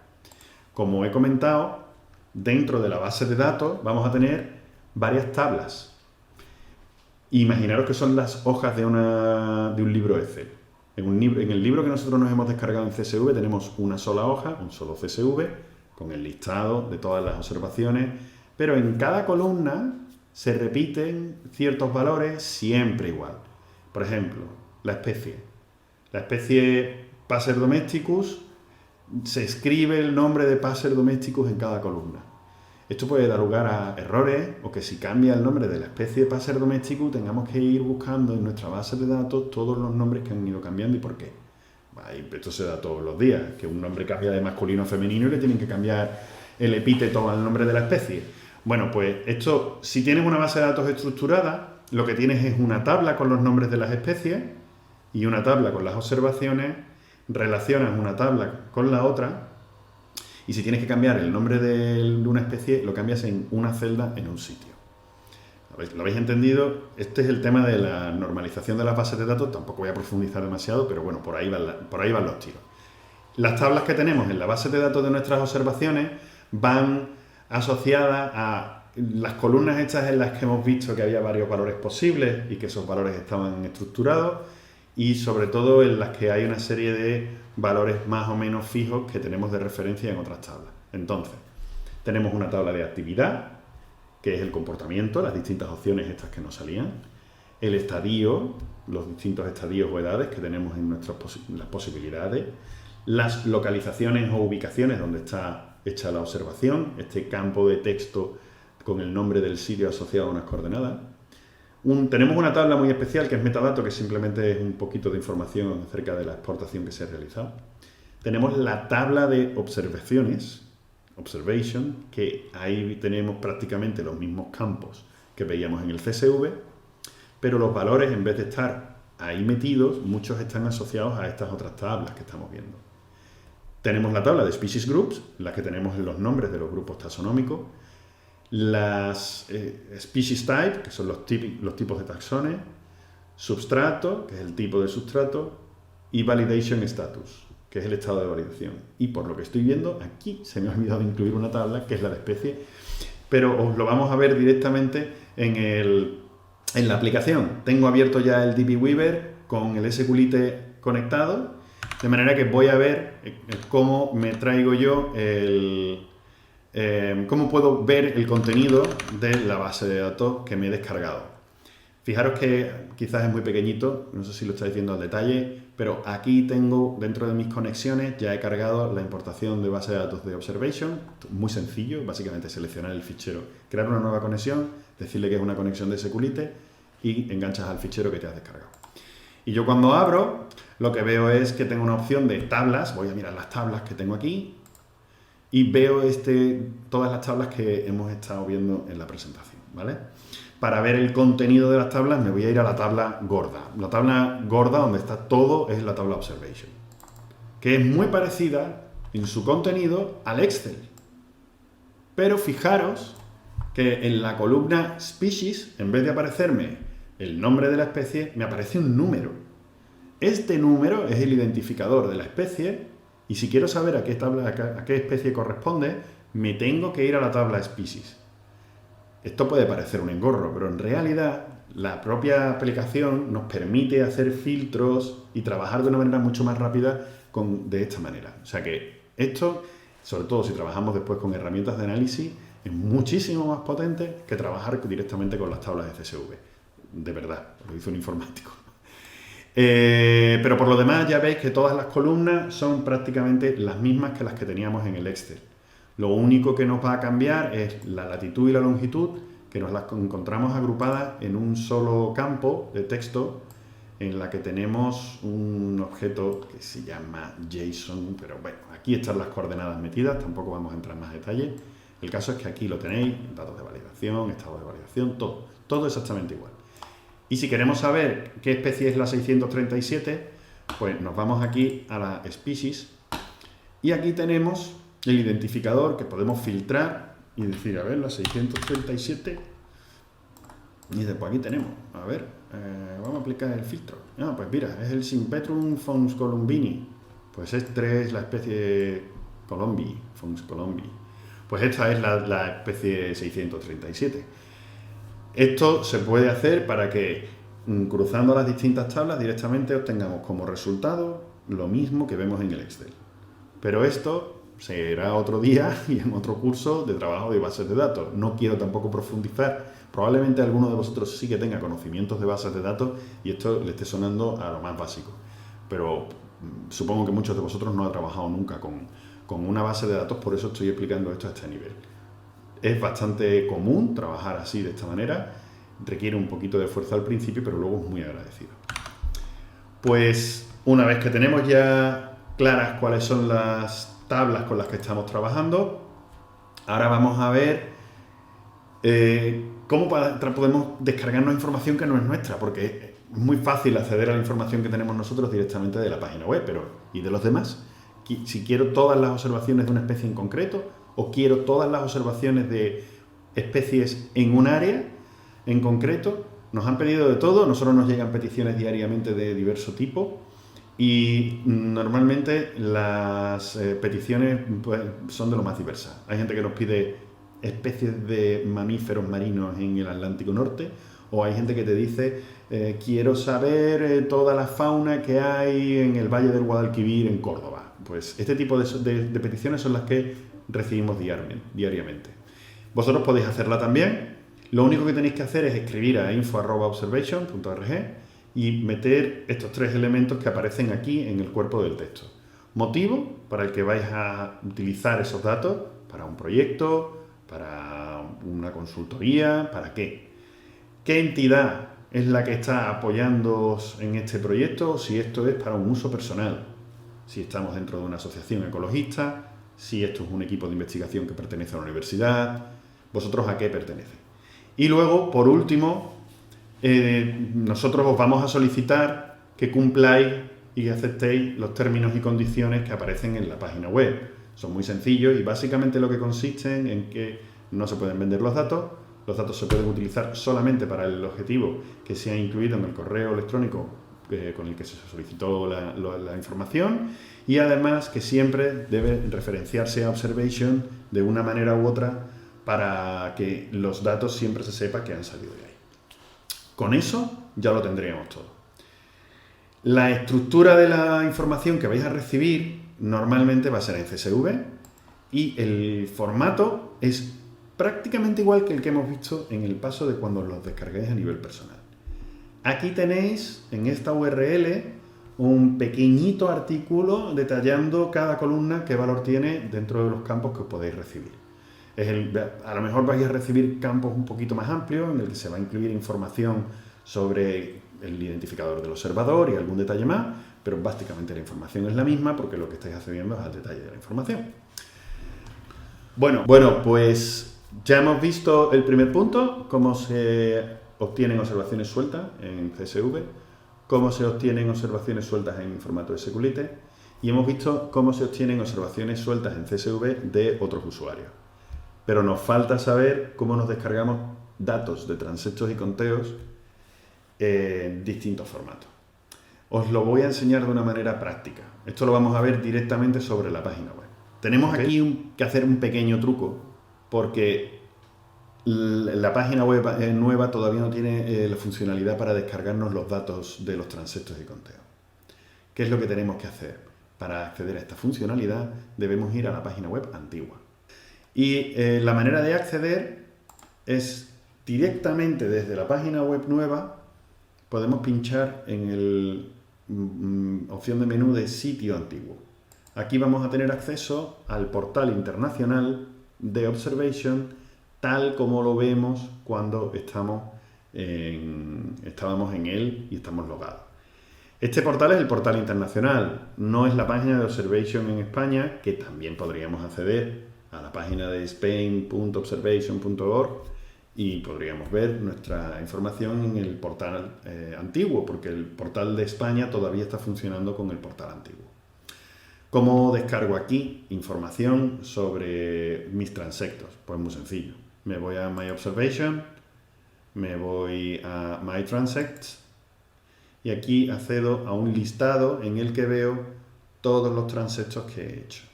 Como he comentado, dentro de la base de datos vamos a tener varias tablas. Imaginaros que son las hojas de un libro Excel. En el libro que nosotros nos hemos descargado en CSV tenemos una sola hoja, un solo CSV, con el listado de todas las observaciones, pero en cada columna se repiten ciertos valores siempre igual. Por ejemplo, la especie. La especie Passer domesticus, se escribe el nombre de Passer domesticus en cada columna. Esto puede dar lugar a errores o que si cambia el nombre de la especie de Passer domesticus tengamos que ir buscando en nuestra base de datos todos los nombres que han ido cambiando y por qué. Esto se da todos los días, que un nombre cambia de masculino a femenino y le tienen que cambiar el epíteto al nombre de la especie. Bueno, pues esto, si tienes una base de datos estructurada, lo que tienes es una tabla con los nombres de las especies y una tabla con las observaciones, relacionas una tabla con la otra y si tienes que cambiar el nombre de una especie, lo cambias en una celda en un sitio. ¿Lo habéis entendido? Este es el tema de la normalización de las bases de datos, tampoco voy a profundizar demasiado, pero bueno, por ahí van los tiros. Las tablas que tenemos en la base de datos de nuestras observaciones van asociadas a las columnas estas en las que hemos visto que había varios valores posibles y que esos valores estaban estructurados, y sobre todo en las que hay una serie de valores más o menos fijos que tenemos de referencia en otras tablas. Entonces, tenemos una tabla de actividad, que es el comportamiento, las distintas opciones estas que nos salían, el estadio, los distintos estadios o edades que tenemos en las posibilidades, las localizaciones o ubicaciones donde está hecha la observación, este campo de texto con el nombre del sitio asociado a unas coordenadas. Tenemos una tabla muy especial que es metadato, que simplemente es un poquito de información acerca de la exportación que se ha realizado. Tenemos la tabla de observaciones, observation, que ahí tenemos prácticamente los mismos campos que veíamos en el CSV, pero los valores, en vez de estar ahí metidos, muchos están asociados a estas otras tablas que estamos viendo. Tenemos la tabla de species groups, en la que tenemos los nombres de los grupos taxonómicos, las species type, que son los tipos de taxones, substrato, que es el tipo de sustrato, y validation status, que es el estado de validación. Y por lo que estoy viendo, aquí se me ha olvidado incluir una tabla, que es la de especie, pero os lo vamos a ver directamente en la aplicación. Tengo abierto ya el DBWeaver con el SQLite conectado, de manera que voy a ver cómo me traigo yo cómo puedo ver el contenido de la base de datos que me he descargado. Fijaros que quizás es muy pequeñito, no sé si lo estáis viendo al detalle, pero aquí tengo, dentro de mis conexiones, ya he cargado la importación de base de datos de Observation. Muy sencillo, básicamente seleccionar el fichero, crear una nueva conexión, decirle que es una conexión de SQLite y enganchas al fichero que te has descargado. Y yo cuando abro, lo que veo es que tengo una opción de tablas. Voy a mirar las tablas que tengo aquí y veo todas las tablas que hemos estado viendo en la presentación, ¿vale? Para ver el contenido de las tablas me voy a ir a la tabla gorda. La tabla gorda donde está todo es la tabla Observation, que es muy parecida en su contenido al Excel. Pero fijaros que en la columna Species, en vez de aparecerme el nombre de la especie, me aparece un número. Este número es el identificador de la especie, y si quiero saber a qué especie corresponde, me tengo que ir a la tabla Species. Esto puede parecer un engorro, pero en realidad la propia aplicación nos permite hacer filtros y trabajar de una manera mucho más rápida de esta manera. O sea que esto, sobre todo si trabajamos después con herramientas de análisis, es muchísimo más potente que trabajar directamente con las tablas de CSV. De verdad, lo hizo un informático. Pero por lo demás ya veis que todas las columnas son prácticamente las mismas que las que teníamos en el Excel. Lo único que nos va a cambiar es la latitud y la longitud, que nos las encontramos agrupadas en un solo campo de texto, en la que tenemos un objeto que se llama JSON, pero bueno, aquí están las coordenadas metidas, tampoco vamos a entrar en más detalle. El caso es que aquí lo tenéis, datos de validación, estado de validación, todo exactamente igual. Y si queremos saber qué especie es la 637, pues nos vamos aquí a la Species y aquí tenemos el identificador que podemos filtrar y decir, a ver, la 637, y después aquí tenemos, a ver, vamos a aplicar el filtro. Pues mira, es el Sympetrum fons columbini, pues esta es la especie Colombi, fons colombi. Pues esta es la especie 637. Esto se puede hacer para que, cruzando las distintas tablas, directamente obtengamos como resultado lo mismo que vemos en el Excel. Pero esto será otro día y en otro curso de trabajo de bases de datos. No quiero tampoco profundizar. Probablemente alguno de vosotros sí que tenga conocimientos de bases de datos y esto le esté sonando a lo más básico. Pero supongo que muchos de vosotros no han trabajado nunca con una base de datos, por eso estoy explicando esto a este nivel. Es bastante común trabajar así, de esta manera. Requiere un poquito de esfuerzo al principio, pero luego es muy agradecido. Pues una vez que tenemos ya claras cuáles son las tablas con las que estamos trabajando, ahora vamos a ver cómo podemos descargarnos información que no es nuestra, porque es muy fácil acceder a la información que tenemos nosotros directamente de la página web, pero ¿y de los demás? Si quiero todas las observaciones de una especie en concreto, o quiero todas las observaciones de especies en un área en concreto. Nos han pedido de todo, nosotros nos llegan peticiones diariamente de diverso tipo Y normalmente las peticiones pues, son de lo más diversas. Hay gente que nos pide especies de mamíferos marinos en el Atlántico Norte, o hay gente que te dice quiero saber toda la fauna que hay en el Valle del Guadalquivir en Córdoba. Pues este tipo de peticiones son las que recibimos diariamente. Vosotros podéis hacerla también. Lo único que tenéis que hacer es escribir a info@observation.org y meter estos 3 elementos que aparecen aquí en el cuerpo del texto. Motivo para el que vais a utilizar esos datos para un proyecto, para una consultoría, ¿para qué? ¿Qué entidad es la que está apoyándoos en este proyecto? Si esto es para un uso personal, si estamos dentro de una asociación ecologista, si esto es un equipo de investigación que pertenece a la universidad, vosotros a qué pertenecen. Y luego, por último, nosotros os vamos a solicitar que cumpláis y que aceptéis los términos y condiciones que aparecen en la página web. Son muy sencillos y básicamente lo que consisten en que no se pueden vender los datos se pueden utilizar solamente para el objetivo que se ha incluido en el correo electrónico con el que se solicitó la información, y además que siempre debe referenciarse a Observation de una manera u otra para que los datos siempre se sepa que han salido de ahí. Con eso ya lo tendríamos todo. La estructura de la información que vais a recibir normalmente va a ser en CSV y el formato es prácticamente igual que el que hemos visto en el paso de cuando los descarguéis a nivel personal. Aquí tenéis en esta URL un pequeñito artículo detallando cada columna qué valor tiene dentro de los campos que os podéis recibir. A lo mejor vais a recibir campos un poquito más amplios en el que se va a incluir información sobre el identificador del observador y algún detalle más, pero básicamente la información es la misma porque lo que estáis accediendo es al detalle de la información. Bueno, pues ya hemos visto el primer punto, cómo se obtienen observaciones sueltas en CSV, cómo se obtienen observaciones sueltas en formato SQLite, y hemos visto cómo se obtienen observaciones sueltas en CSV de otros usuarios. Pero nos falta saber cómo nos descargamos datos de transectos y conteos en distintos formatos. Os lo voy a enseñar de una manera práctica. Esto lo vamos a ver directamente sobre la página web. Tenemos aquí que hacer un pequeño truco, porque la página web nueva todavía no tiene la funcionalidad para descargarnos los datos de los transectos y conteos. ¿Qué es lo que tenemos que hacer? Para acceder a esta funcionalidad debemos ir a la página web antigua. Y la manera de acceder es directamente desde la página web nueva. Podemos pinchar en la opción de menú de sitio antiguo. Aquí vamos a tener acceso al portal internacional de Observation tal como lo vemos cuando estábamos en él y estamos logados. Este portal es el portal internacional, no es la página de Observation en España, que también podríamos acceder a la página de spain.observation.org y podríamos ver nuestra información en el portal antiguo, porque el portal de España todavía está funcionando con el portal antiguo. ¿Cómo descargo aquí información sobre mis transectos? Pues muy sencillo. Me voy a My Observation, me voy a My Transects y aquí accedo a un listado en el que veo todos los transectos que he hecho,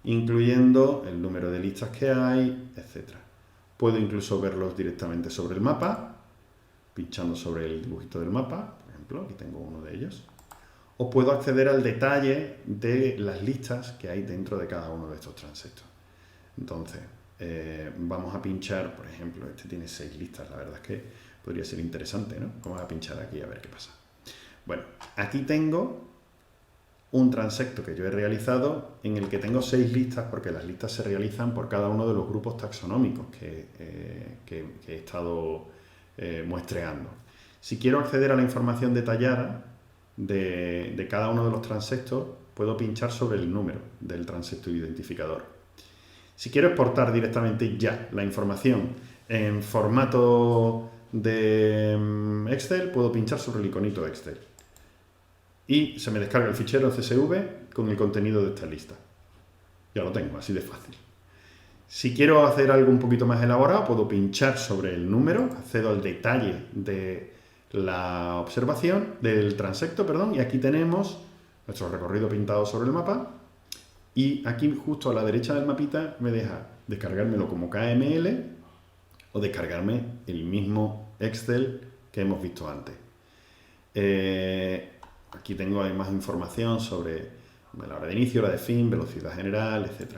incluyendo el número de listas que hay, etc. Puedo incluso verlos directamente sobre el mapa, pinchando sobre el dibujito del mapa, por ejemplo, aquí tengo uno de ellos. O puedo acceder al detalle de las listas que hay dentro de cada uno de estos transectos. Entonces, vamos a pinchar, por ejemplo, este tiene 6 listas, la verdad es que podría ser interesante, ¿no? Vamos a pinchar aquí a ver qué pasa. Bueno, aquí tengo un transecto que yo he realizado en el que tengo 6 listas, porque las listas se realizan por cada uno de los grupos taxonómicos que he estado muestreando. Si quiero acceder a la información detallada de cada uno de los transectos, puedo pinchar sobre el número del transecto identificador. Si quiero exportar directamente ya la información en formato de Excel, puedo pinchar sobre el iconito de Excel. Y se me descarga el fichero CSV con el contenido de esta lista. Ya lo tengo, así de fácil. Si quiero hacer algo un poquito más elaborado, puedo pinchar sobre el número, accedo al detalle de la observación, del transecto, perdón, y aquí tenemos nuestro recorrido pintado sobre el mapa. Y aquí justo a la derecha del mapita me deja descargármelo como KML o descargarme el mismo Excel que hemos visto antes. Aquí tengo más información sobre la hora de inicio, la de fin, velocidad general, etc.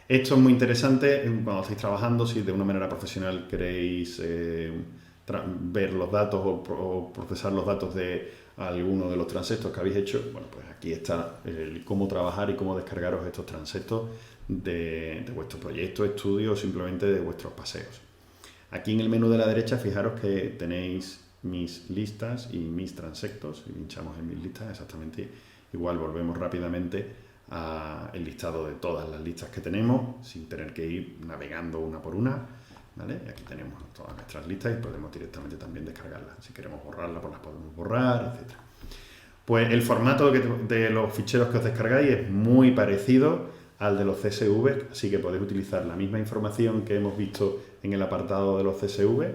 Esto es muy interesante cuando estáis trabajando, si de una manera profesional queréis ver los datos o procesar los datos de alguno de los transectos que habéis hecho. Bueno, pues aquí está cómo trabajar y cómo descargaros estos transectos de vuestro proyecto, estudio o simplemente de vuestros paseos. Aquí en el menú de la derecha, fijaros que tenéis mis listas y mis transectos. Si pinchamos en mis listas, exactamente igual volvemos rápidamente al listado de todas las listas que tenemos, sin tener que ir navegando una por una, ¿vale? Y aquí tenemos todas nuestras listas y podemos directamente también descargarlas. Si queremos borrarlas, pues las podemos borrar, etc. Pues el formato de los ficheros que os descargáis es muy parecido al de los CSV, así que podéis utilizar la misma información que hemos visto en el apartado de los CSV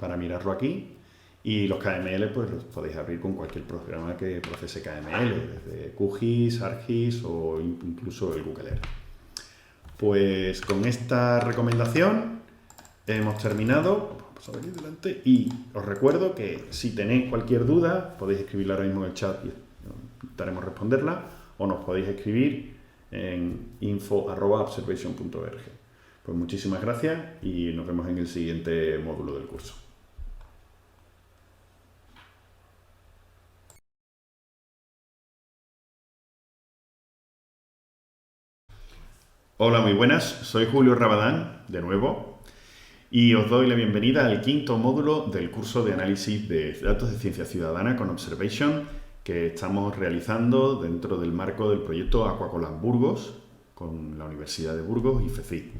para mirarlo aquí. Y los KML pues los podéis abrir con cualquier programa que procese KML, desde QGIS, ArcGIS o incluso el Google Earth. Pues con esta recomendación hemos terminado. Vamos a venir delante y os recuerdo que si tenéis cualquier duda podéis escribirla ahora mismo en el chat y intentaremos responderla, o nos podéis escribir en info@observation.org. Pues muchísimas gracias y nos vemos en el siguiente módulo del curso. Hola, muy buenas, soy Julio Rabadán, de nuevo, y os doy la bienvenida al quinto módulo del curso de análisis de datos de ciencia ciudadana con Observation que estamos realizando dentro del marco del proyecto Aquacolab Burgos con la Universidad de Burgos y FECIT.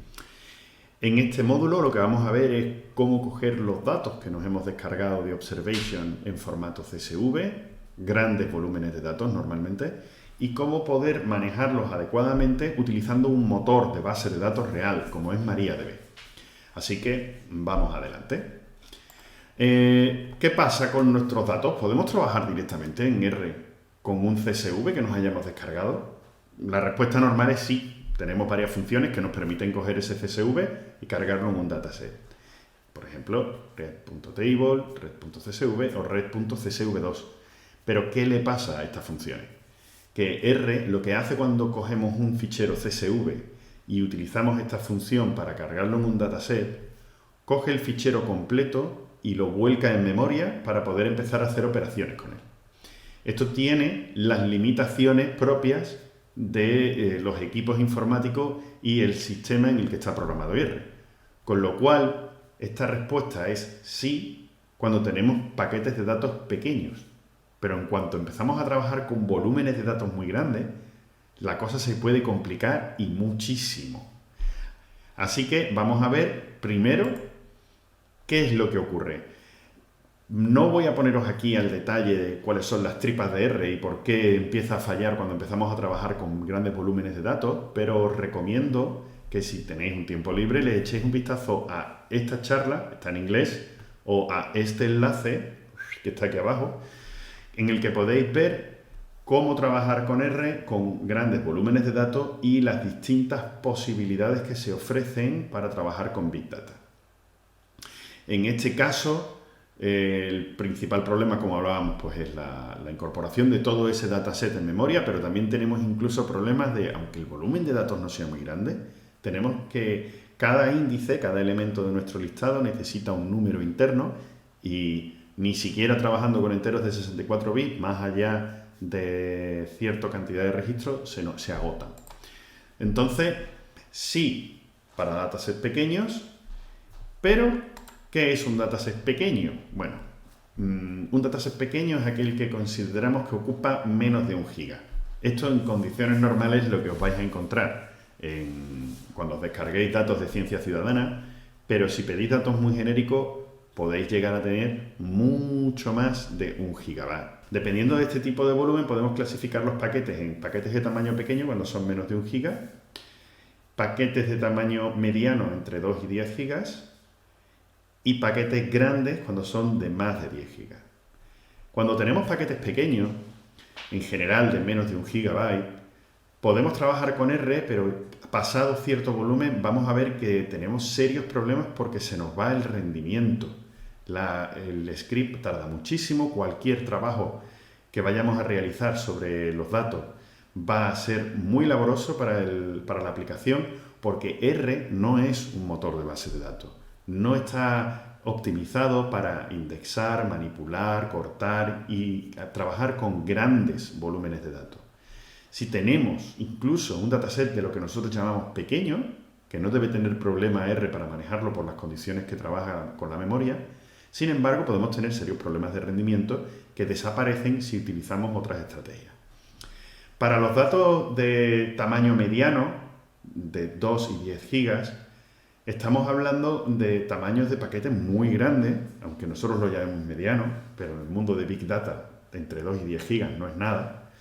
En este módulo lo que vamos a ver es cómo coger los datos que nos hemos descargado de Observation en formato CSV, grandes volúmenes de datos normalmente, y cómo poder manejarlos adecuadamente utilizando un motor de base de datos real, como es MariaDB. Así que vamos adelante. ¿Qué pasa con nuestros datos? ¿Podemos trabajar directamente en R con un CSV que nos hayamos descargado? La respuesta normal es sí. Tenemos varias funciones que nos permiten coger ese CSV y cargarlo en un dataset. Por ejemplo, red.table, red.csv o red.csv2. Pero ¿qué le pasa a estas funciones? Que R lo que hace cuando cogemos un fichero CSV y utilizamos esta función para cargarlo en un dataset, coge el fichero completo y lo vuelca en memoria para poder empezar a hacer operaciones con él. Esto tiene las limitaciones propias de los equipos informáticos y el sistema en el que está programado R. Con lo cual, esta respuesta es sí cuando tenemos paquetes de datos pequeños. Pero en cuanto empezamos a trabajar con volúmenes de datos muy grandes, la cosa se puede complicar y muchísimo. Así que vamos a ver primero qué es lo que ocurre. No voy a poneros aquí al detalle de cuáles son las tripas de R y por qué empieza a fallar cuando empezamos a trabajar con grandes volúmenes de datos, pero os recomiendo que si tenéis un tiempo libre le echéis un vistazo a esta charla, está en inglés, o a este enlace que está aquí abajo, en el que podéis ver cómo trabajar con R con grandes volúmenes de datos y las distintas posibilidades que se ofrecen para trabajar con Big Data. En este caso, el principal problema, como hablábamos, pues es la incorporación de todo ese dataset en memoria, pero también tenemos incluso problemas de, aunque el volumen de datos no sea muy grande, tenemos que cada índice, cada elemento de nuestro listado necesita un número interno y ni siquiera trabajando con enteros de 64 bits, más allá de cierta cantidad de registros, se agotan. Entonces, sí, para datasets pequeños, pero ¿qué es un dataset pequeño? Bueno, un dataset pequeño es aquel que consideramos que ocupa menos de 1 giga. Esto en condiciones normales es lo que os vais a encontrar cuando os descarguéis datos de ciencia ciudadana, pero si pedís datos muy genéricos, podéis llegar a tener mucho más de 1 gigabyte. Dependiendo de este tipo de volumen, podemos clasificar los paquetes en paquetes de tamaño pequeño cuando son menos de 1 giga, paquetes de tamaño mediano entre 2 y 10 gigas y paquetes grandes cuando son de más de 10 gigas. Cuando tenemos paquetes pequeños, en general de menos de 1 gigabyte, podemos trabajar con R, pero pasado cierto volumen vamos a ver que tenemos serios problemas porque se nos va el rendimiento. El script tarda muchísimo, cualquier trabajo que vayamos a realizar sobre los datos va a ser muy laboroso para la aplicación, porque R no es un motor de base de datos. No está optimizado para indexar, manipular, cortar y trabajar con grandes volúmenes de datos. Si tenemos incluso un dataset de lo que nosotros llamamos pequeño, que no debe tener problema R para manejarlo por las condiciones que trabaja con la memoria, sin embargo podemos tener serios problemas de rendimiento que desaparecen si utilizamos otras estrategias. Para los datos de tamaño mediano, de 2 y 10 gigas, estamos hablando de tamaños de paquetes muy grandes, aunque nosotros lo llamemos mediano, pero en el mundo de Big Data, entre 2 y 10 gigas no es nada.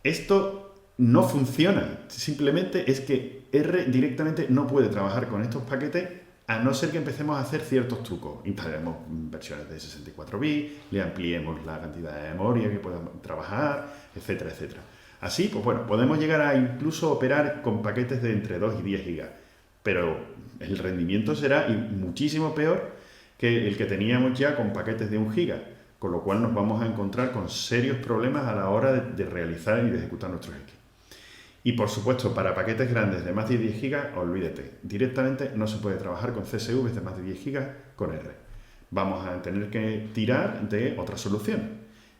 Esto no funciona, simplemente es que R directamente no puede trabajar con estos paquetes a no ser que empecemos a hacer ciertos trucos. Instalaremos versiones de 64 bits, le ampliemos la cantidad de memoria que podamos trabajar, etcétera, etcétera. Así, pues bueno, podemos llegar a incluso operar con paquetes de entre 2 y 10 gigas, pero el rendimiento será muchísimo peor que el que teníamos ya con paquetes de 1 giga, con lo cual nos vamos a encontrar con serios problemas a la hora de realizar y de ejecutar nuestros X. Y por supuesto, para paquetes grandes de más de 10 GB, olvídate, directamente no se puede trabajar con CSVs de más de 10 GB con R. Vamos a tener que tirar de otras soluciones.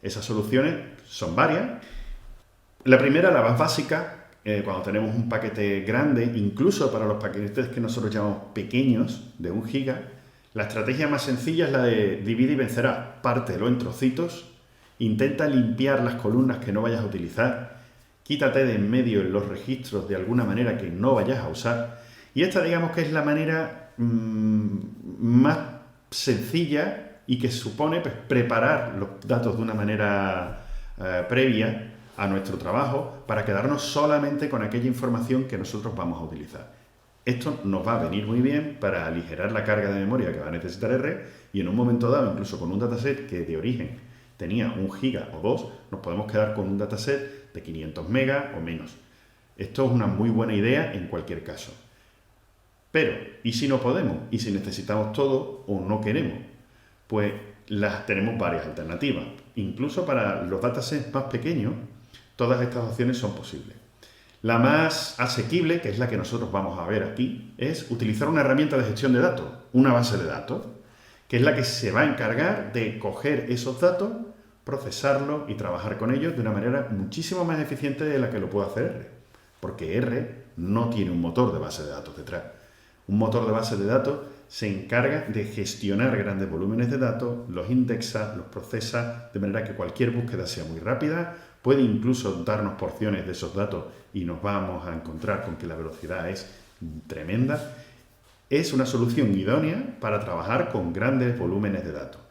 Esas soluciones son varias. La primera, la más básica, cuando tenemos un paquete grande, incluso para los paquetes que nosotros llamamos pequeños, de 1 GB, la estrategia más sencilla es la de divide y vencerás. Pártelo en trocitos, intenta limpiar las columnas que no vayas a utilizar, quítate de en medio los registros de alguna manera que no vayas a usar. Y esta, digamos que es la manera más sencilla y que supone pues, preparar los datos de una manera previa a nuestro trabajo para quedarnos solamente con aquella información que nosotros vamos a utilizar. Esto nos va a venir muy bien para aligerar la carga de memoria que va a necesitar R, y en un momento dado, incluso con un dataset que de origen tenía 1 giga o 2, nos podemos quedar con un dataset de 500 megas o menos. Esto es una muy buena idea en cualquier caso. Pero, ¿y si no podemos? ¿Y si necesitamos todo o no queremos? Pues tenemos varias alternativas. Incluso para los datasets más pequeños, todas estas opciones son posibles. La más asequible, que es la que nosotros vamos a ver aquí, es utilizar una herramienta de gestión de datos, una base de datos, que es la que se va a encargar de coger esos datos, procesarlos y trabajar con ellos de una manera muchísimo más eficiente de la que lo puede hacer R, porque R no tiene un motor de base de datos detrás. Un motor de base de datos se encarga de gestionar grandes volúmenes de datos, los indexa, los procesa, de manera que cualquier búsqueda sea muy rápida, puede incluso darnos porciones de esos datos y nos vamos a encontrar con que la velocidad es tremenda. Es una solución idónea para trabajar con grandes volúmenes de datos.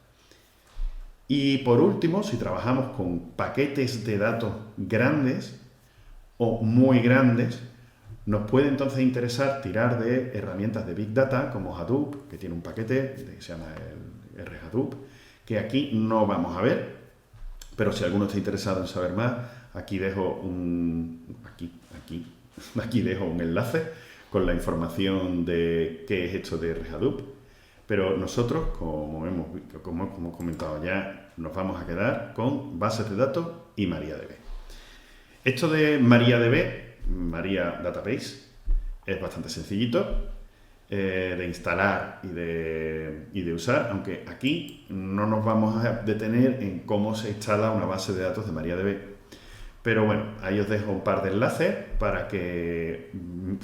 Y por último, si trabajamos con paquetes de datos grandes o muy grandes, nos puede entonces interesar tirar de herramientas de Big Data como Hadoop, que tiene un paquete que se llama el R-Hadoop, que aquí no vamos a ver, pero si alguno está interesado en saber más, aquí dejo aquí dejo un enlace con la información de qué es esto de R-Hadoop. Pero nosotros, como hemos comentado ya, nos vamos a quedar con bases de datos y MariaDB. Esto de MariaDB, Maria Database, es bastante sencillito de instalar y de usar, aunque aquí no nos vamos a detener en cómo se instala una base de datos de MariaDB. Pero bueno, ahí os dejo un par de enlaces para que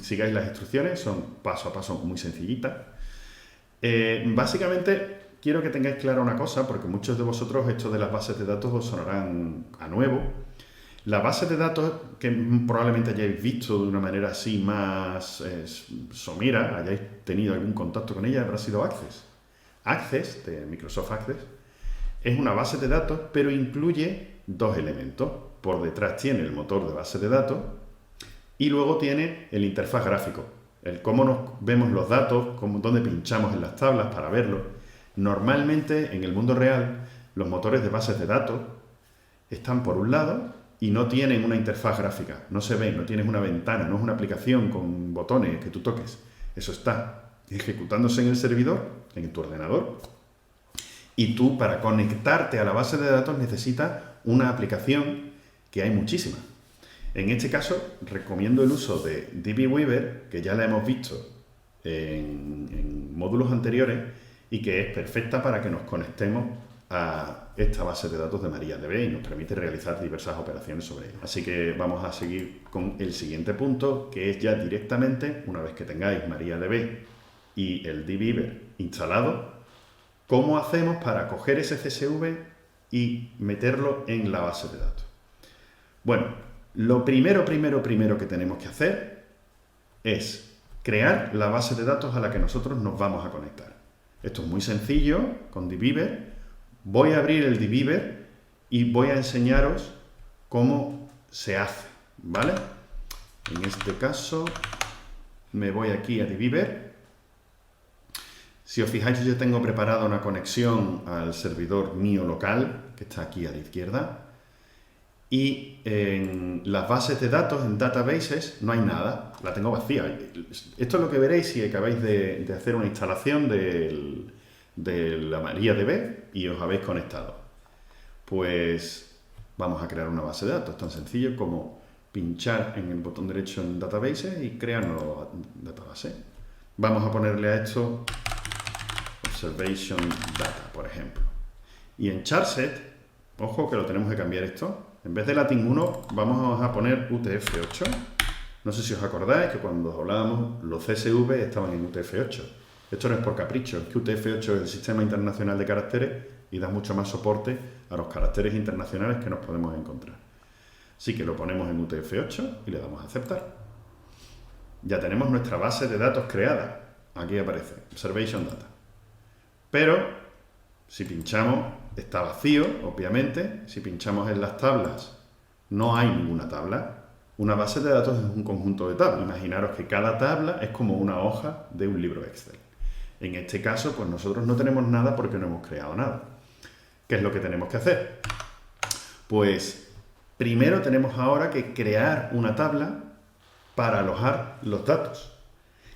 sigáis las instrucciones, son paso a paso muy sencillitas. Básicamente quiero que tengáis clara una cosa, porque muchos de vosotros esto de las bases de datos os sonarán a nuevo. La base de datos que probablemente hayáis visto de una manera así más somera, hayáis tenido algún contacto con ella, habrá sido Access. Access, de Microsoft Access, es una base de datos, pero incluye dos elementos. Por detrás tiene el motor de base de datos y luego tiene el interfaz gráfico, el cómo nos vemos los datos, dónde pinchamos en las tablas para verlos. Normalmente, en el mundo real, los motores de bases de datos están por un lado y no tienen una interfaz gráfica, no se ven, no tienes una ventana, no es una aplicación con botones que tú toques. Eso está ejecutándose en el servidor, en tu ordenador, y tú para conectarte a la base de datos necesitas una aplicación que hay muchísimas. En este caso, recomiendo el uso de DBWeaver, que ya la hemos visto en módulos anteriores y que es perfecta para que nos conectemos a esta base de datos de MariaDB y nos permite realizar diversas operaciones sobre ella. Así que vamos a seguir con el siguiente punto, que es ya directamente, una vez que tengáis MariaDB y el DBeaver instalado, ¿cómo hacemos para coger ese CSV y meterlo en la base de datos? Bueno, lo primero que tenemos que hacer es crear la base de datos a la que nosotros nos vamos a conectar. Esto es muy sencillo con DBeaver. Voy a abrir el DBeaver y voy a enseñaros cómo se hace, ¿vale? En este caso, me voy aquí a DBeaver. Si os fijáis, yo ya tengo preparada una conexión al servidor mío local, que está aquí a la izquierda. Y en las bases de datos, en databases, no hay nada, la tengo vacía. Esto es lo que veréis si acabáis de hacer una instalación de la MariaDB y os habéis conectado. Pues vamos a crear una base de datos, tan sencillo como pinchar en el botón derecho en Databases y crear una nueva database. Vamos a ponerle a esto Observation Data, por ejemplo. Y en Charset, ojo que lo tenemos que cambiar esto. En vez de Latin 1, vamos a poner UTF-8. No sé si os acordáis que cuando hablábamos, los CSV estaban en UTF-8. Esto no es por capricho, es que UTF-8 es el Sistema Internacional de Caracteres y da mucho más soporte a los caracteres internacionales que nos podemos encontrar. Así que lo ponemos en UTF-8 y le damos a aceptar. Ya tenemos nuestra base de datos creada. Aquí aparece Observation Data. Pero, si pinchamos, está vacío, obviamente. Si pinchamos en las tablas, no hay ninguna tabla. Una base de datos es un conjunto de tablas. Imaginaros que cada tabla es como una hoja de un libro Excel. En este caso, pues nosotros no tenemos nada porque no hemos creado nada. ¿Qué es lo que tenemos que hacer? Pues primero tenemos ahora que crear una tabla para alojar los datos.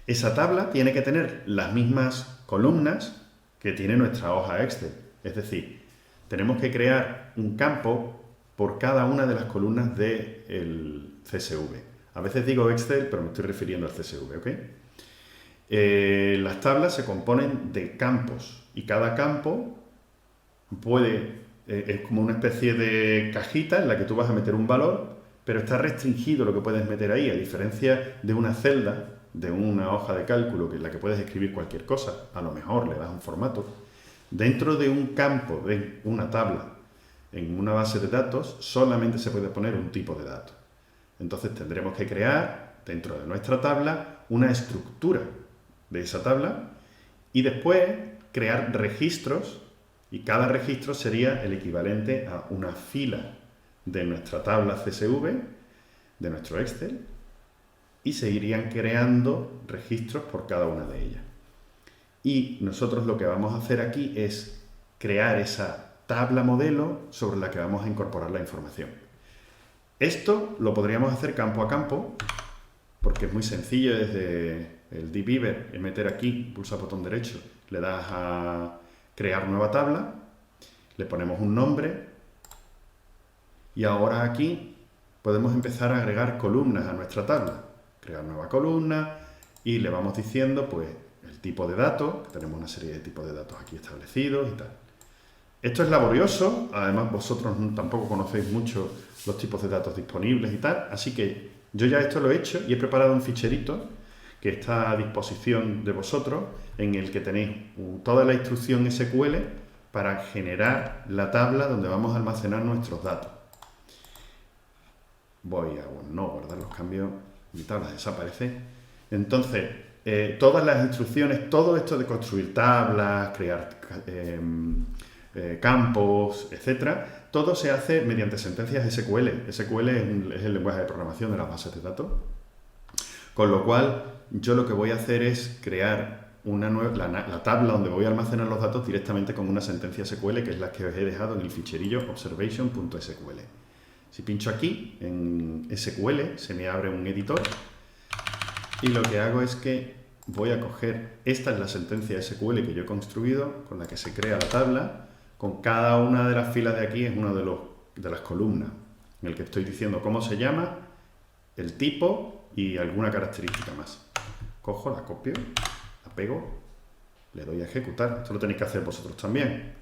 Esa tabla tiene que tener las mismas columnas que tiene nuestra hoja Excel. Es decir, tenemos que crear un campo por cada una de las columnas del CSV. A veces digo Excel, pero me estoy refiriendo al CSV, ¿ok? Las tablas se componen de campos y cada campo es como una especie de cajita en la que tú vas a meter un valor, pero está restringido lo que puedes meter ahí, a diferencia de una celda, de una hoja de cálculo en la que puedes escribir cualquier cosa, a lo mejor le das un formato. Dentro de un campo, de una tabla, en una base de datos, solamente se puede poner un tipo de dato. Entonces tendremos que crear, dentro de nuestra tabla, una estructura de esa tabla y después crear registros, y cada registro sería el equivalente a una fila de nuestra tabla CSV, de nuestro Excel, y se irían creando registros por cada una de ellas. Y nosotros lo que vamos a hacer aquí es crear esa tabla modelo sobre la que vamos a incorporar la información. Esto lo podríamos hacer campo a campo, porque es muy sencillo desde el DBeaver, meter aquí, pulsa botón derecho, le das a crear nueva tabla, le ponemos un nombre y ahora aquí podemos empezar a agregar columnas a nuestra tabla. Crear nueva columna y le vamos diciendo pues el tipo de datos, que tenemos una serie de tipos de datos aquí establecidos y tal. Esto es laborioso, además vosotros tampoco conocéis mucho los tipos de datos disponibles y tal, así que yo ya esto lo he hecho y he preparado un ficherito que está a disposición de vosotros, en el que tenéis toda la instrucción SQL para generar la tabla donde vamos a almacenar nuestros datos. Voy a no guardar los cambios, mi tabla desaparece. Entonces, todas las instrucciones, todo esto de construir tablas, crear campos, etcétera, todo se hace mediante sentencias SQL. SQL es el lenguaje de programación de las bases de datos. Con lo cual, yo lo que voy a hacer es crear la tabla donde voy a almacenar los datos directamente con una sentencia SQL, que es la que os he dejado en el ficherillo observation.sql. Si pincho aquí, en SQL, se me abre un editor y lo que hago es que voy a coger, esta es la sentencia SQL que yo he construido, con la que se crea la tabla, con cada una de las filas de aquí es una de las columnas, en el que estoy diciendo cómo se llama, el tipo y alguna característica más. Cojo, la copio, la pego, le doy a ejecutar, esto lo tenéis que hacer vosotros también.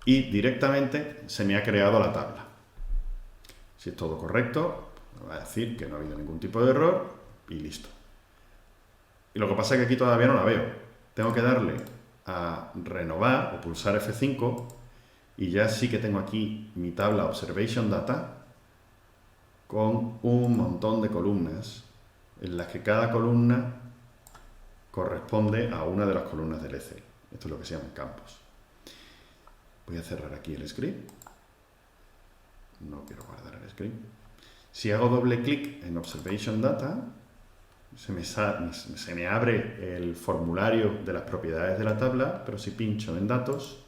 Y directamente se me ha creado la tabla. Si es todo correcto, me va a decir que no ha habido ningún tipo de error y listo. Y lo que pasa es que aquí todavía no la veo. Tengo que darle a renovar o pulsar F5 y ya sí que tengo aquí mi tabla Observation Data con un montón de columnas en las que cada columna corresponde a una de las columnas del Excel. Esto es lo que se llaman campos. Voy a cerrar aquí el script. No quiero guardar el script. Si hago doble clic en Observation Data, se me abre el formulario de las propiedades de la tabla, pero si pincho en datos,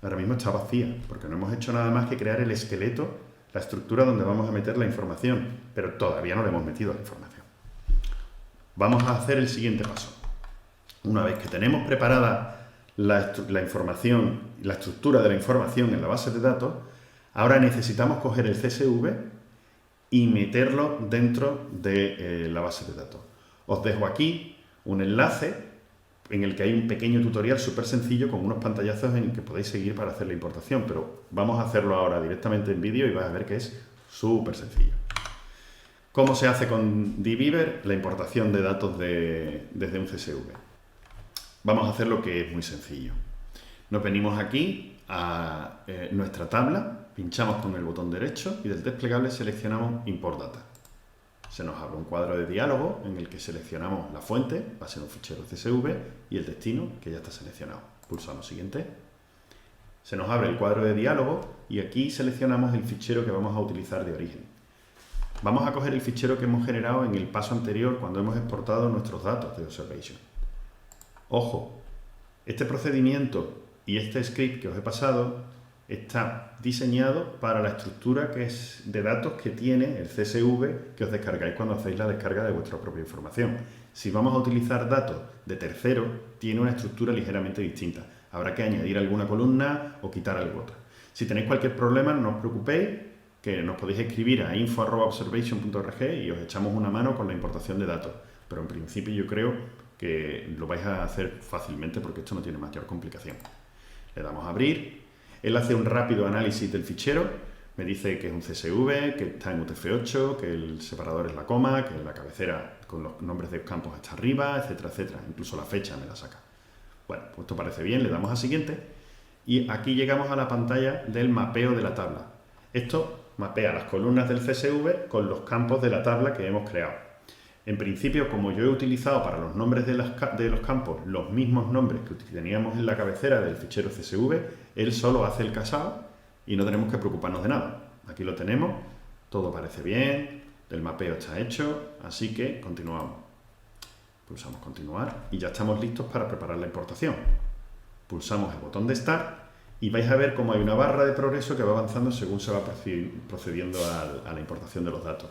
ahora mismo está vacía, porque no hemos hecho nada más que crear el esqueleto, la estructura donde vamos a meter la información, pero todavía no le hemos metido la información. Vamos a hacer el siguiente paso. Una vez que tenemos preparada la información, la estructura de la información en la base de datos, ahora necesitamos coger el CSV y meterlo dentro de la base de datos. Os dejo aquí un enlace en el que hay un pequeño tutorial súper sencillo con unos pantallazos en el que podéis seguir para hacer la importación, pero vamos a hacerlo ahora directamente en vídeo y vais a ver que es súper sencillo. ¿Cómo se hace con dbeaver la importación de datos desde un CSV? Vamos a hacer lo que es muy sencillo. Nos venimos aquí a nuestra tabla, pinchamos con el botón derecho y del desplegable seleccionamos Import Data. Se nos abre un cuadro de diálogo en el que seleccionamos la fuente, va a ser un fichero CSV, y el destino, que ya está seleccionado. Pulsamos Siguiente. Se nos abre el cuadro de diálogo y aquí seleccionamos el fichero que vamos a utilizar de origen. Vamos a coger el fichero que hemos generado en el paso anterior cuando hemos exportado nuestros datos de Observation. Ojo, este procedimiento y este script que os he pasado está diseñado para la estructura de datos que tiene el CSV que os descargáis cuando hacéis la descarga de vuestra propia información. Si vamos a utilizar datos de terceros, tiene una estructura ligeramente distinta. Habrá que añadir alguna columna o quitar alguna otra. Si tenéis cualquier problema, no os preocupéis, que nos podéis escribir a info@observation.org y os echamos una mano con la importación de datos. Pero en principio yo creo que lo vais a hacer fácilmente porque esto no tiene mayor complicación. Le damos a abrir. Él hace un rápido análisis del fichero, me dice que es un CSV, que está en UTF-8, que el separador es la coma, que la cabecera con los nombres de campos está arriba, etcétera, etcétera. Incluso la fecha me la saca. Bueno, pues esto parece bien, le damos a siguiente y aquí llegamos a la pantalla del mapeo de la tabla. Esto mapea las columnas del CSV con los campos de la tabla que hemos creado. En principio, como yo he utilizado para los nombres de los campos los mismos nombres que teníamos en la cabecera del fichero CSV, él solo hace el casado y no tenemos que preocuparnos de nada. Aquí lo tenemos, todo parece bien, el mapeo está hecho, así que continuamos. Pulsamos continuar y ya estamos listos para preparar la importación. Pulsamos el botón de Start y vais a ver cómo hay una barra de progreso que va avanzando según se va procediendo a la importación de los datos.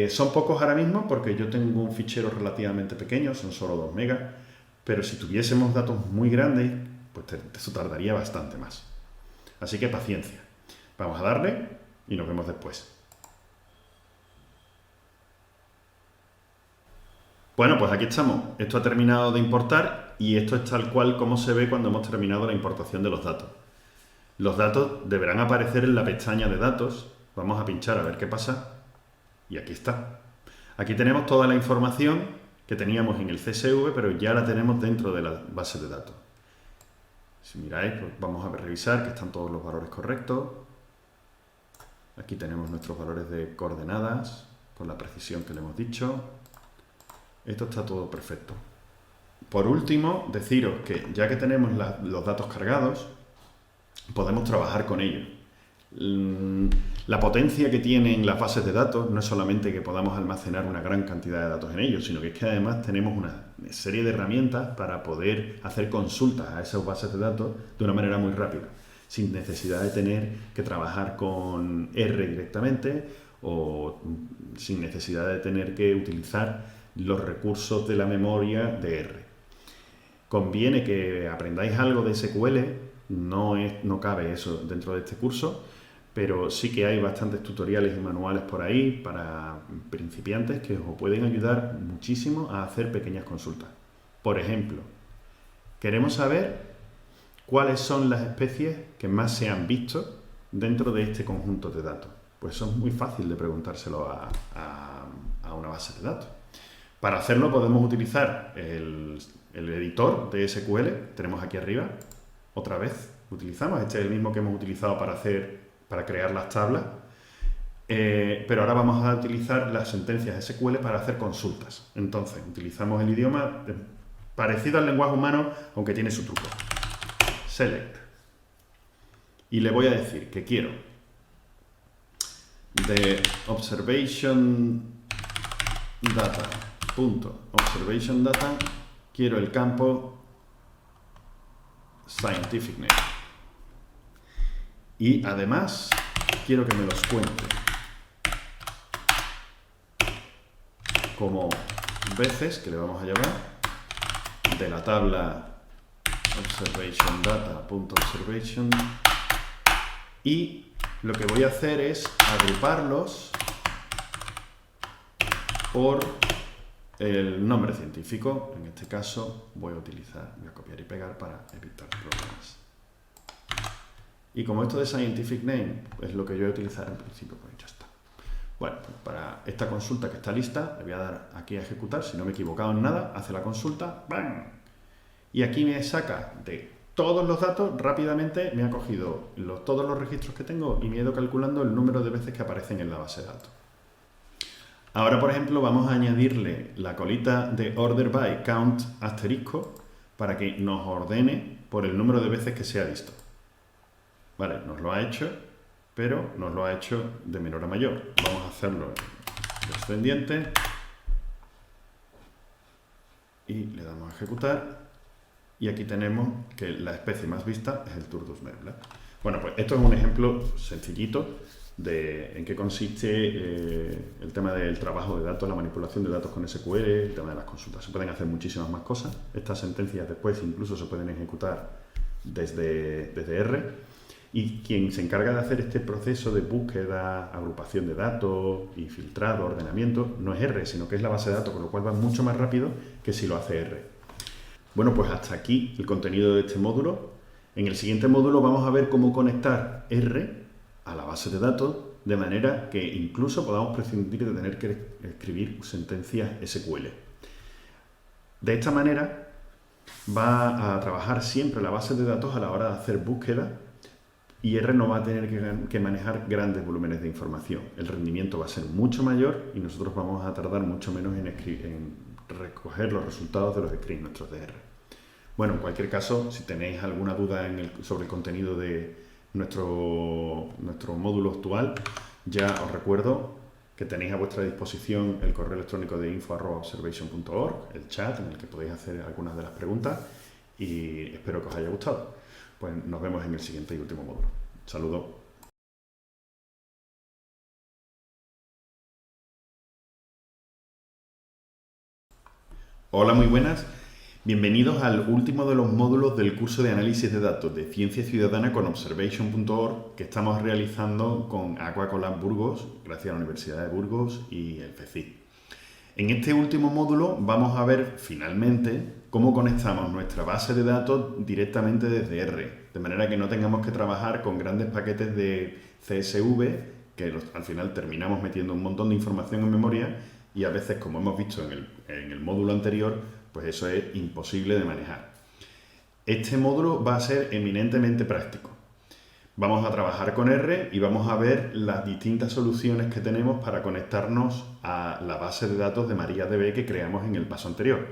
Son pocos ahora mismo porque yo tengo un fichero relativamente pequeño, son solo 2 megas, pero si tuviésemos datos muy grandes, pues eso tardaría bastante más. Así que paciencia. Vamos a darle y nos vemos después. Bueno, pues aquí estamos. Esto ha terminado de importar y esto es tal cual como se ve cuando hemos terminado la importación de los datos. Los datos deberán aparecer en la pestaña de datos. Vamos a pinchar a ver qué pasa. Y aquí está. Aquí tenemos toda la información que teníamos en el CSV, pero ya la tenemos dentro de la base de datos. Si miráis, pues vamos a revisar que están todos los valores correctos. Aquí tenemos nuestros valores de coordenadas, con la precisión que le hemos dicho. Esto está todo perfecto. Por último, deciros que ya que tenemos los datos cargados, podemos trabajar con ellos. La potencia que tienen las bases de datos no es solamente que podamos almacenar una gran cantidad de datos en ellos, sino que es que además tenemos una serie de herramientas para poder hacer consultas a esas bases de datos de una manera muy rápida. sin necesidad de tener que trabajar con R directamente o sin necesidad de tener que utilizar los recursos de la memoria de R. Conviene que aprendáis algo de SQL, no cabe eso dentro de este curso, pero sí que hay bastantes tutoriales y manuales por ahí para principiantes que os pueden ayudar muchísimo a hacer pequeñas consultas. Por ejemplo, queremos saber cuáles son las especies que más se han visto dentro de este conjunto de datos. Pues eso es muy fácil de preguntárselo a una base de datos. Para hacerlo podemos utilizar el editor de SQL, tenemos aquí arriba, otra vez utilizamos, este es el mismo que hemos utilizado para crear las tablas, pero ahora vamos a utilizar las sentencias SQL para hacer consultas. Entonces, utilizamos el idioma parecido al lenguaje humano, aunque tiene su truco. Select. Y le voy a decir que quiero de observation data, quiero el campo scientific name. Y además quiero que me los cuente como veces, que le vamos a llamar, de la tabla observation data.observation, y lo que voy a hacer es agruparlos por el nombre científico. En este caso voy a copiar y pegar para evitar problemas. Y como esto de Scientific Name es lo que yo voy a utilizar en principio, pues ya está. Bueno, pues para esta consulta que está lista, le voy a dar aquí a ejecutar. Si no me he equivocado en nada, hace la consulta, ¡bam! Y aquí me saca de todos los datos, rápidamente me ha cogido todos los registros que tengo y me he ido calculando el número de veces que aparecen en la base de datos. Ahora, por ejemplo, vamos a añadirle la colita de order by count asterisco para que nos ordene por el número de veces que se ha visto. Vale, nos lo ha hecho, pero nos lo ha hecho de menor a mayor. Vamos a hacerlo descendiente y le damos a ejecutar. Y aquí tenemos que la especie más vista es el Turdus nebula. Bueno, pues esto es un ejemplo sencillito de en qué consiste el tema del trabajo de datos, la manipulación de datos con SQL, el tema de las consultas. Se pueden hacer muchísimas más cosas. Estas sentencias después incluso se pueden ejecutar desde R. Y quien se encarga de hacer este proceso de búsqueda, agrupación de datos y filtrado, ordenamiento, no es R, sino que es la base de datos, con lo cual va mucho más rápido que si lo hace R. Bueno, pues hasta aquí el contenido de este módulo. En el siguiente módulo vamos a ver cómo conectar R a la base de datos de manera que incluso podamos prescindir de tener que escribir sentencias SQL. De esta manera va a trabajar siempre la base de datos a la hora de hacer búsqueda y R no va a tener que manejar grandes volúmenes de información. El rendimiento va a ser mucho mayor y nosotros vamos a tardar mucho menos en recoger los resultados de los scripts nuestros de R. Bueno, en cualquier caso, si tenéis alguna duda sobre el contenido de nuestro módulo actual, ya os recuerdo que tenéis a vuestra disposición el correo electrónico de info@observation.org, el chat en el que podéis hacer algunas de las preguntas y espero que os haya gustado. Pues nos vemos en el siguiente y último módulo. Saludos. Hola, muy buenas. Bienvenidos al último de los módulos del curso de análisis de datos de Ciencia Ciudadana con Observation.org que estamos realizando con Aquacolab Burgos, gracias a la Universidad de Burgos y el FECIT. En este último módulo vamos a ver finalmente cómo conectamos nuestra base de datos directamente desde R, de manera que no tengamos que trabajar con grandes paquetes de CSV que al final terminamos metiendo un montón de información en memoria y a veces, como hemos visto en el módulo anterior, pues eso es imposible de manejar. Este módulo va a ser eminentemente práctico. Vamos a trabajar con R y vamos a ver las distintas soluciones que tenemos para conectarnos a la base de datos de MariaDB que creamos en el paso anterior.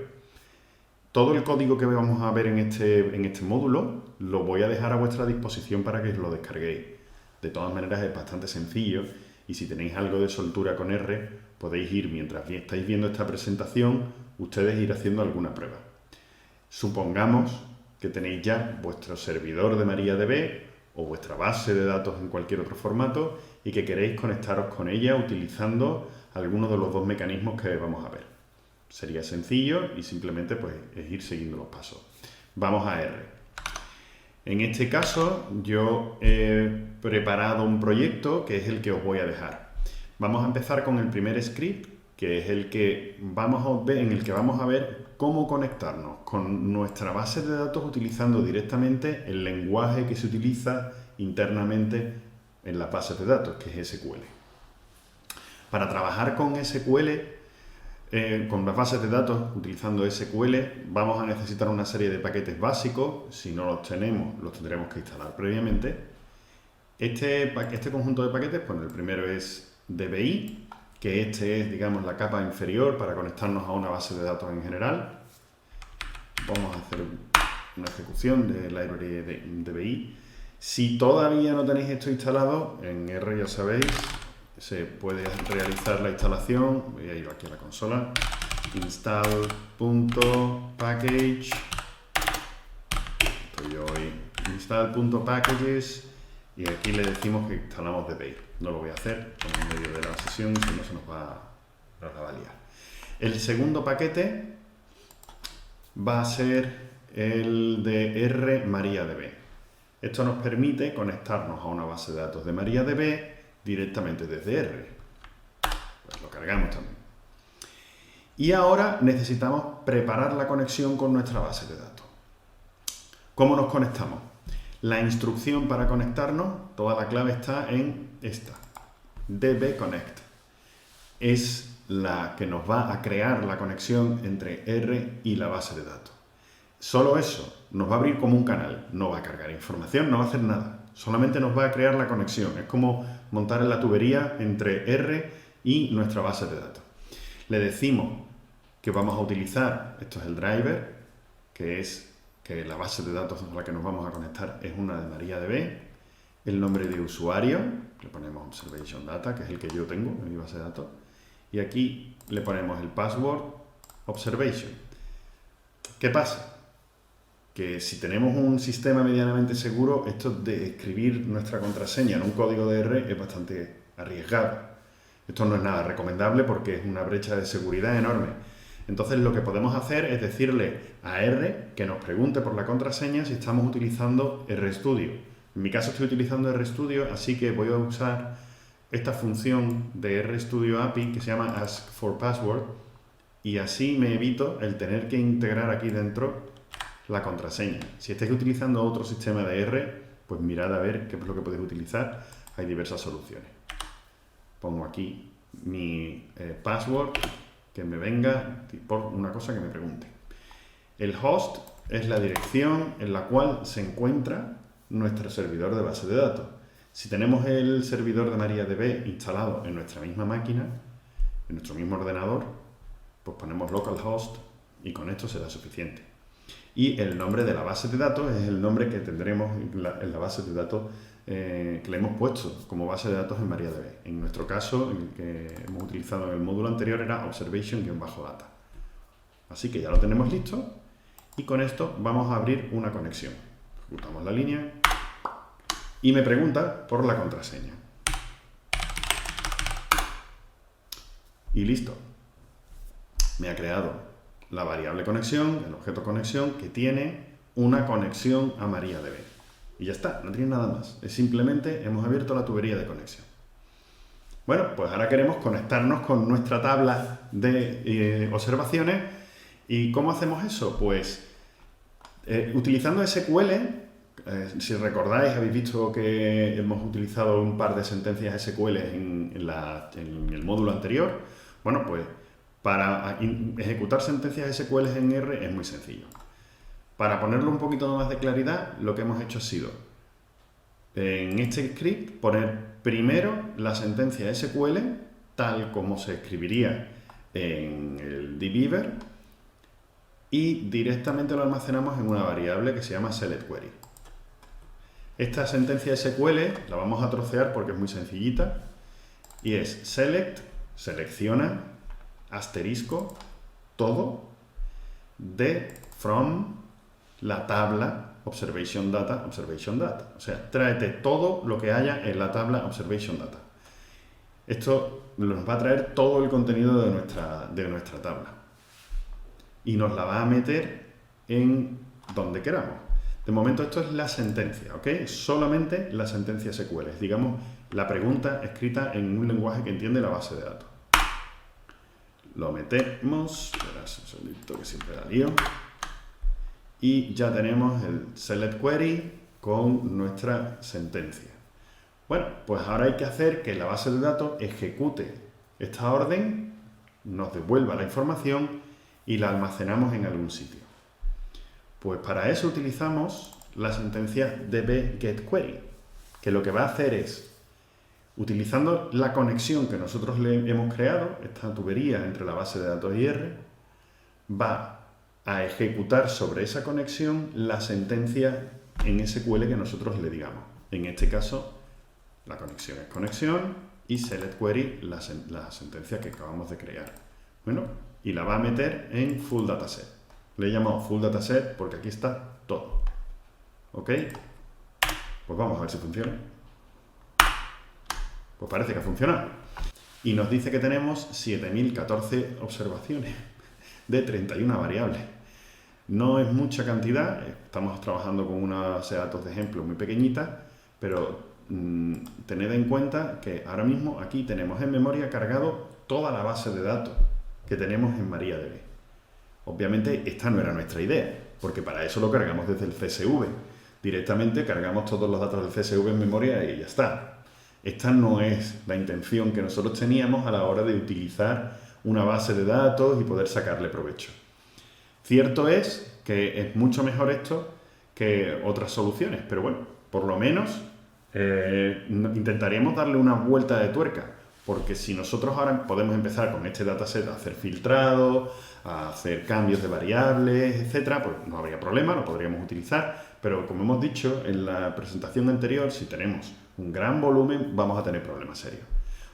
Todo el código que vamos a ver en este módulo lo voy a dejar a vuestra disposición para que lo descarguéis. De todas maneras es bastante sencillo y si tenéis algo de soltura con R podéis ir, mientras estáis viendo esta presentación, ustedes ir haciendo alguna prueba. Supongamos que tenéis ya vuestro servidor de MariaDB o vuestra base de datos en cualquier otro formato y que queréis conectaros con ella utilizando alguno de los dos mecanismos que vamos a ver. Sería sencillo y simplemente pues, es ir siguiendo los pasos. Vamos a R. En este caso yo he preparado un proyecto que es el que os voy a dejar. Vamos a empezar con el primer script, que es el que vamos a ver, en el que vamos a ver cómo conectarnos con nuestra base de datos utilizando directamente el lenguaje que se utiliza internamente en las bases de datos, que es SQL. Para trabajar con SQL, con las bases de datos utilizando SQL, vamos a necesitar una serie de paquetes básicos. Si no los tenemos, los tendremos que instalar previamente. Este conjunto de paquetes, pues el primero es DBI, que este es, digamos, la capa inferior para conectarnos a una base de datos en general. Vamos a hacer una ejecución de library de DBI. Si todavía no tenéis esto instalado, en R ya sabéis, se puede realizar la instalación. Voy a ir aquí a la consola. Install.package. Estoy hoy. Install.packages. Y aquí le decimos que instalamos DBI. No lo voy a hacer en medio de la sesión, si no se nos va a liar. El segundo paquete va a ser el de R MariaDB. Esto nos permite conectarnos a una base de datos de MariaDB directamente desde R. Pues lo cargamos también. Y ahora necesitamos preparar la conexión con nuestra base de datos. ¿Cómo nos conectamos? La instrucción para conectarnos, toda la clave está en esta, dbconnect. Es la que nos va a crear la conexión entre R y la base de datos. Solo eso nos va a abrir como un canal, no va a cargar información, no va a hacer nada, solamente nos va a crear la conexión. Es como montar en la tubería entre R y nuestra base de datos. Le decimos que vamos a utilizar, esto es el driver, que es que la base de datos a la que nos vamos a conectar es una de MariaDB, el nombre de usuario, le ponemos Observation Data, que es el que yo tengo en mi base de datos, y aquí le ponemos el password Observation. ¿Qué pasa? Que si tenemos un sistema medianamente seguro, esto de escribir nuestra contraseña en un código de R es bastante arriesgado. Esto no es nada recomendable porque es una brecha de seguridad enorme. Entonces lo que podemos hacer es decirle a R que nos pregunte por la contraseña si estamos utilizando RStudio. En mi caso estoy utilizando RStudio, así que voy a usar esta función de RStudio API que se llama askForPassword y así me evito el tener que integrar aquí dentro la contraseña. Si estáis utilizando otro sistema de R, pues mirad a ver qué es lo que podéis utilizar. Hay diversas soluciones. Pongo aquí mi password, que me venga por una cosa que me pregunte. El host es la dirección en la cual se encuentra nuestro servidor de base de datos. Si tenemos el servidor de MariaDB instalado en nuestra misma máquina, en nuestro mismo ordenador, pues ponemos localhost y con esto será suficiente. Y el nombre de la base de datos es el nombre que tendremos en la base de datos que le hemos puesto como base de datos en MariaDB. En nuestro caso, el que hemos utilizado en el módulo anterior era observation-data. Así que ya lo tenemos listo y con esto vamos a abrir una conexión. Ejecutamos la línea y me pregunta por la contraseña. Y listo. Me ha creado la variable conexión, el objeto conexión, que tiene una conexión a MariaDB. Y ya está, no tiene nada más. Es simplemente hemos abierto la tubería de conexión. Bueno, pues ahora queremos conectarnos con nuestra tabla de observaciones. ¿Y cómo hacemos eso? Pues utilizando SQL, si recordáis, habéis visto que hemos utilizado un par de sentencias SQL en el módulo anterior. Bueno, pues para ejecutar sentencias SQL en R es muy sencillo. Para ponerlo un poquito más de claridad, lo que hemos hecho ha sido, en este script, poner primero la sentencia SQL, tal como se escribiría en el dbeaver, y directamente lo almacenamos en una variable que se llama selectQuery. Esta sentencia SQL la vamos a trocear porque es muy sencillita, y es select, selecciona, asterisco, todo, de, from, la tabla observation data, observation data. O sea, tráete todo lo que haya en la tabla observation data. Esto nos va a traer todo el contenido de nuestra tabla. Y nos la va a meter en donde queramos. De momento esto es la sentencia, ¿ok? Solamente la sentencia SQL. Es, digamos, la pregunta escrita en un lenguaje que entiende la base de datos. Lo metemos, verás un segundito que siempre da lío. Y ya tenemos el select query con nuestra sentencia. Bueno, pues ahora hay que hacer que la base de datos ejecute esta orden, nos devuelva la información y la almacenamos en algún sitio. Pues para eso utilizamos la sentencia db-getQuery, que lo que va a hacer es, utilizando la conexión que nosotros le hemos creado, esta tubería entre la base de datos y R, va a ejecutar sobre esa conexión la sentencia en SQL que nosotros le digamos. En este caso, la conexión es conexión y select query la sentencia que acabamos de crear. Bueno, y la va a meter en full dataset. Le he llamado full dataset porque aquí está todo. ¿Ok? Pues vamos a ver si funciona. Pues parece que ha funcionado. Y nos dice que tenemos 7014 observaciones de 31 variables. No es mucha cantidad, estamos trabajando con una base de datos de ejemplo muy pequeñita, pero tened en cuenta que ahora mismo aquí tenemos en memoria cargado toda la base de datos que tenemos en MariaDB. Obviamente esta no era nuestra idea, porque para eso lo cargamos desde el CSV. Directamente cargamos todos los datos del CSV en memoria y ya está. Esta no es la intención que nosotros teníamos a la hora de utilizar una base de datos y poder sacarle provecho. Cierto es que es mucho mejor esto que otras soluciones, pero bueno, por lo menos intentaríamos darle una vuelta de tuerca, porque si nosotros ahora podemos empezar con este dataset a hacer filtrado, a hacer cambios de variables, etcétera, pues no habría problema, lo podríamos utilizar, pero como hemos dicho en la presentación anterior, si tenemos un gran volumen vamos a tener problemas serios.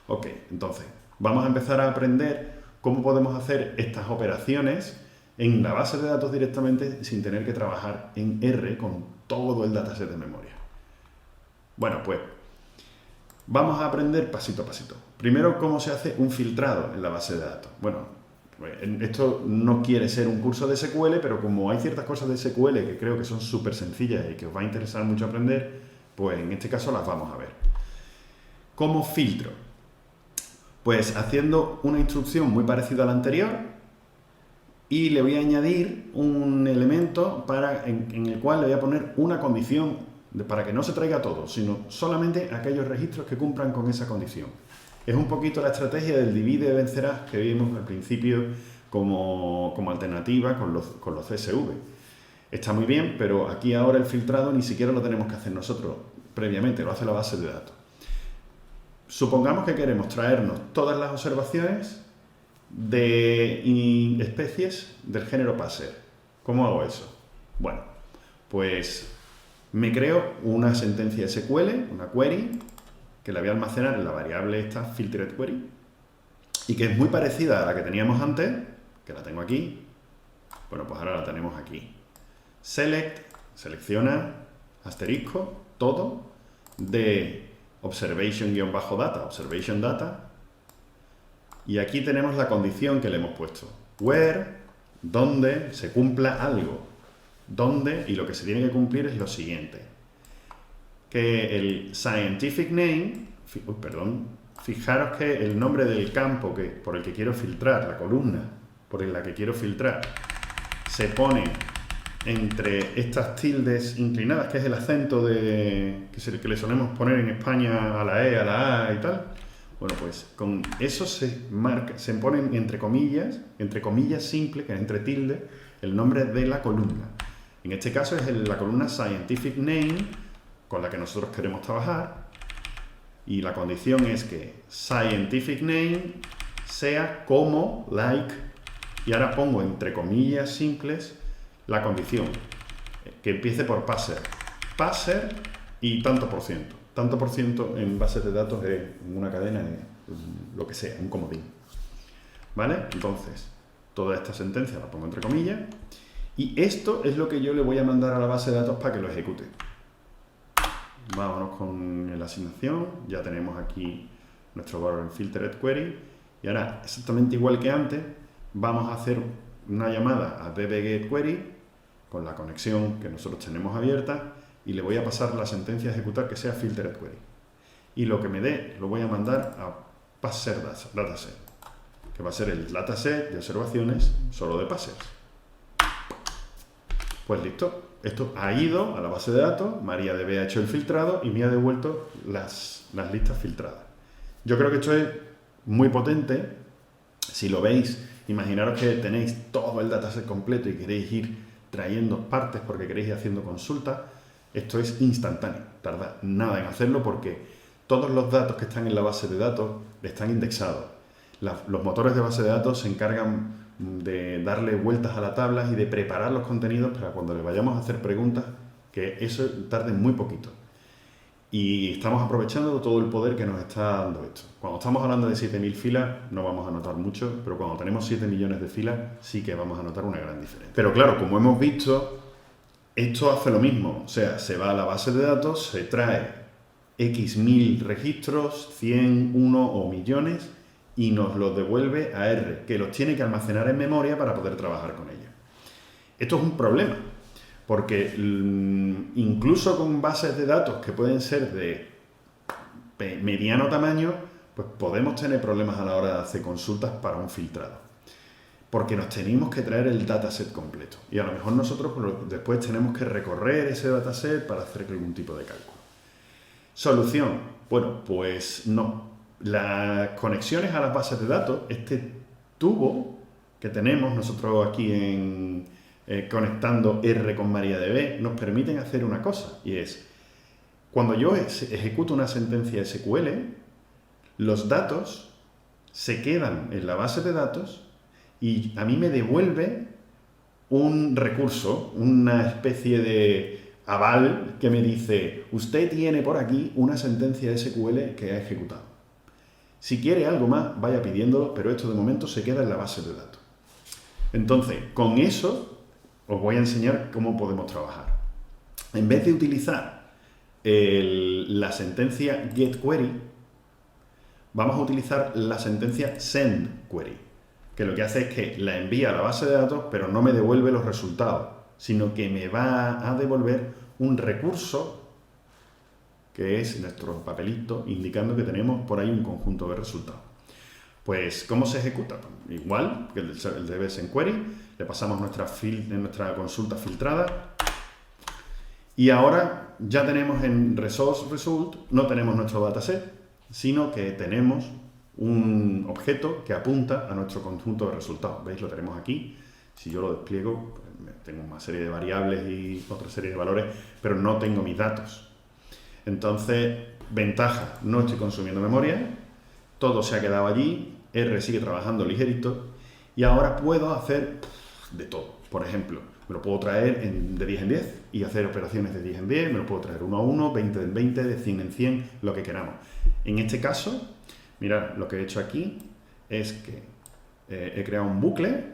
Ok, entonces vamos a empezar a aprender cómo podemos hacer estas operaciones en la base de datos directamente sin tener que trabajar en R con todo el dataset de memoria. Bueno, pues vamos a aprender pasito a pasito. Primero, cómo se hace un filtrado en la base de datos. Bueno, esto no quiere ser un curso de SQL, pero como hay ciertas cosas de SQL que creo que son súper sencillas y que os va a interesar mucho aprender, pues en este caso las vamos a ver. ¿Cómo filtro? Pues haciendo una instrucción muy parecida a la anterior y le voy a añadir un elemento en el cual le voy a poner una condición para que no se traiga todo, sino solamente aquellos registros que cumplan con esa condición. Es un poquito la estrategia del divide y vencerás que vimos al principio como alternativa con los CSV. Está muy bien, pero aquí ahora el filtrado ni siquiera lo tenemos que hacer nosotros previamente, lo hace la base de datos. Supongamos que queremos traernos todas las observaciones de especies del género Passer. ¿Cómo hago eso? Bueno, pues me creo una sentencia SQL, una query, que la voy a almacenar en la variable esta filtered query, y que es muy parecida a la que teníamos antes, que la tengo aquí. Bueno, pues ahora la tenemos aquí. Select, selecciona, asterisco, todo, de observation-data, observation data, y aquí tenemos la condición que le hemos puesto. Where, donde se cumpla algo. Donde, y lo que se tiene que cumplir es lo siguiente. Que el scientific name, fijaros que el nombre del campo por el que quiero filtrar, la columna por la que quiero filtrar, se pone entre estas tildes inclinadas, que es el acento que le solemos poner en España a la E, a la A y tal. Bueno, pues con eso se ponen entre comillas simple, que es entre tilde, el nombre de la columna. En este caso es la columna Scientific Name, con la que nosotros queremos trabajar, y la condición es que Scientific Name sea como, like, y ahora pongo entre comillas simples la condición, que empiece por Passer. Passer y tanto por ciento. Tanto por ciento en bases de datos es una cadena, lo que sea, un comodín. ¿Vale? Entonces, toda esta sentencia la pongo entre comillas Y esto es lo que yo le voy a mandar a la base de datos para que lo ejecute. Vámonos con la asignación. Ya tenemos aquí nuestro borrow filtered query. Y ahora, exactamente igual que antes, vamos a hacer una llamada a dbGetQuery con la conexión que nosotros tenemos abierta y le voy a pasar la sentencia a ejecutar que sea filtered query. Y lo que me dé lo voy a mandar a parser dataset, que va a ser el dataset de observaciones solo de parsers. Pues listo, esto ha ido a la base de datos, MariaDB ha hecho el filtrado y me ha devuelto las listas filtradas. Yo creo que esto es muy potente. Si lo veis, imaginaros que tenéis todo el dataset completo y queréis ir trayendo partes porque queréis ir haciendo consultas. Esto es instantáneo, tarda nada en hacerlo porque todos los datos que están en la base de datos están indexados. Los motores de base de datos se encargan de darle vueltas a la tabla y de preparar los contenidos para cuando le vayamos a hacer preguntas, que eso tarde muy poquito. Y estamos aprovechando todo el poder que nos está dando esto. Cuando estamos hablando de 7.000 filas no vamos a notar mucho, pero cuando tenemos 7 millones de filas sí que vamos a notar una gran diferencia. Pero claro, como hemos visto, esto hace lo mismo. O sea, se va a la base de datos, se trae X mil registros, 100, 1 o millones, y nos los devuelve a R, que los tiene que almacenar en memoria para poder trabajar con ellos. Esto es un problema, porque incluso con bases de datos que pueden ser de mediano tamaño, pues podemos tener problemas a la hora de hacer consultas para un filtrado. Porque nos tenemos que traer el dataset completo. Y a lo mejor nosotros después tenemos que recorrer ese dataset para hacer algún tipo de cálculo. Solución. Bueno, pues no. Las conexiones a las bases de datos, este tubo que tenemos nosotros aquí conectando R con MariaDB, nos permiten hacer una cosa, y es, cuando yo ejecuto una sentencia SQL, los datos se quedan en la base de datos y a mí me devuelve un recurso, una especie de aval que me dice, usted tiene por aquí una sentencia SQL que ha ejecutado. Si quiere algo más, vaya pidiéndolo, pero esto de momento se queda en la base de datos. Entonces, con eso os voy a enseñar cómo podemos trabajar. En vez de utilizar la sentencia getQuery, vamos a utilizar la sentencia sendQuery, que lo que hace es que la envía a la base de datos, pero no me devuelve los resultados, sino que me va a devolver un recurso que es nuestro papelito indicando que tenemos por ahí un conjunto de resultados. Pues, ¿cómo se ejecuta? Igual que el DB sendQuery, le pasamos nuestra consulta filtrada y ahora ya tenemos en resource result, no tenemos nuestro dataset, sino que tenemos un objeto que apunta a nuestro conjunto de resultados. ¿Veis? Lo tenemos aquí. Si yo lo despliego, pues tengo una serie de variables y otra serie de valores, pero no tengo mis datos. Entonces, ventaja, no estoy consumiendo memoria, todo se ha quedado allí, R sigue trabajando ligerito y ahora puedo hacer de todo. Por ejemplo, me lo puedo traer de 10 en 10 y hacer operaciones de 10 en 10, me lo puedo traer 1 a 1, 20 en 20, de 100 en 100, lo que queramos. En este caso, mirad, lo que he hecho aquí es que he creado un bucle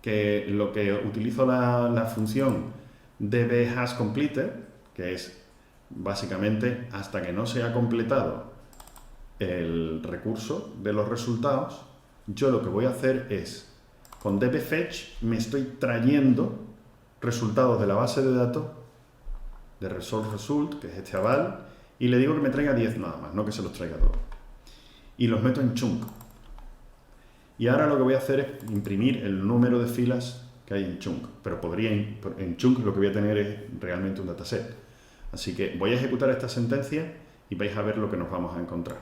que lo que utilizo la función dbHashCompleted, que es básicamente hasta que no se ha completado el recurso de los resultados, yo lo que voy a hacer es, con dbFetch me estoy trayendo resultados de la base de datos de resource result, que es este aval, y le digo que me traiga 10 nada más, no que se los traiga todos. Y los meto en chunk. Y ahora lo que voy a hacer es imprimir el número de filas que hay en chunk, pero en chunk lo que voy a tener es realmente un dataset. Así que voy a ejecutar esta sentencia y vais a ver lo que nos vamos a encontrar.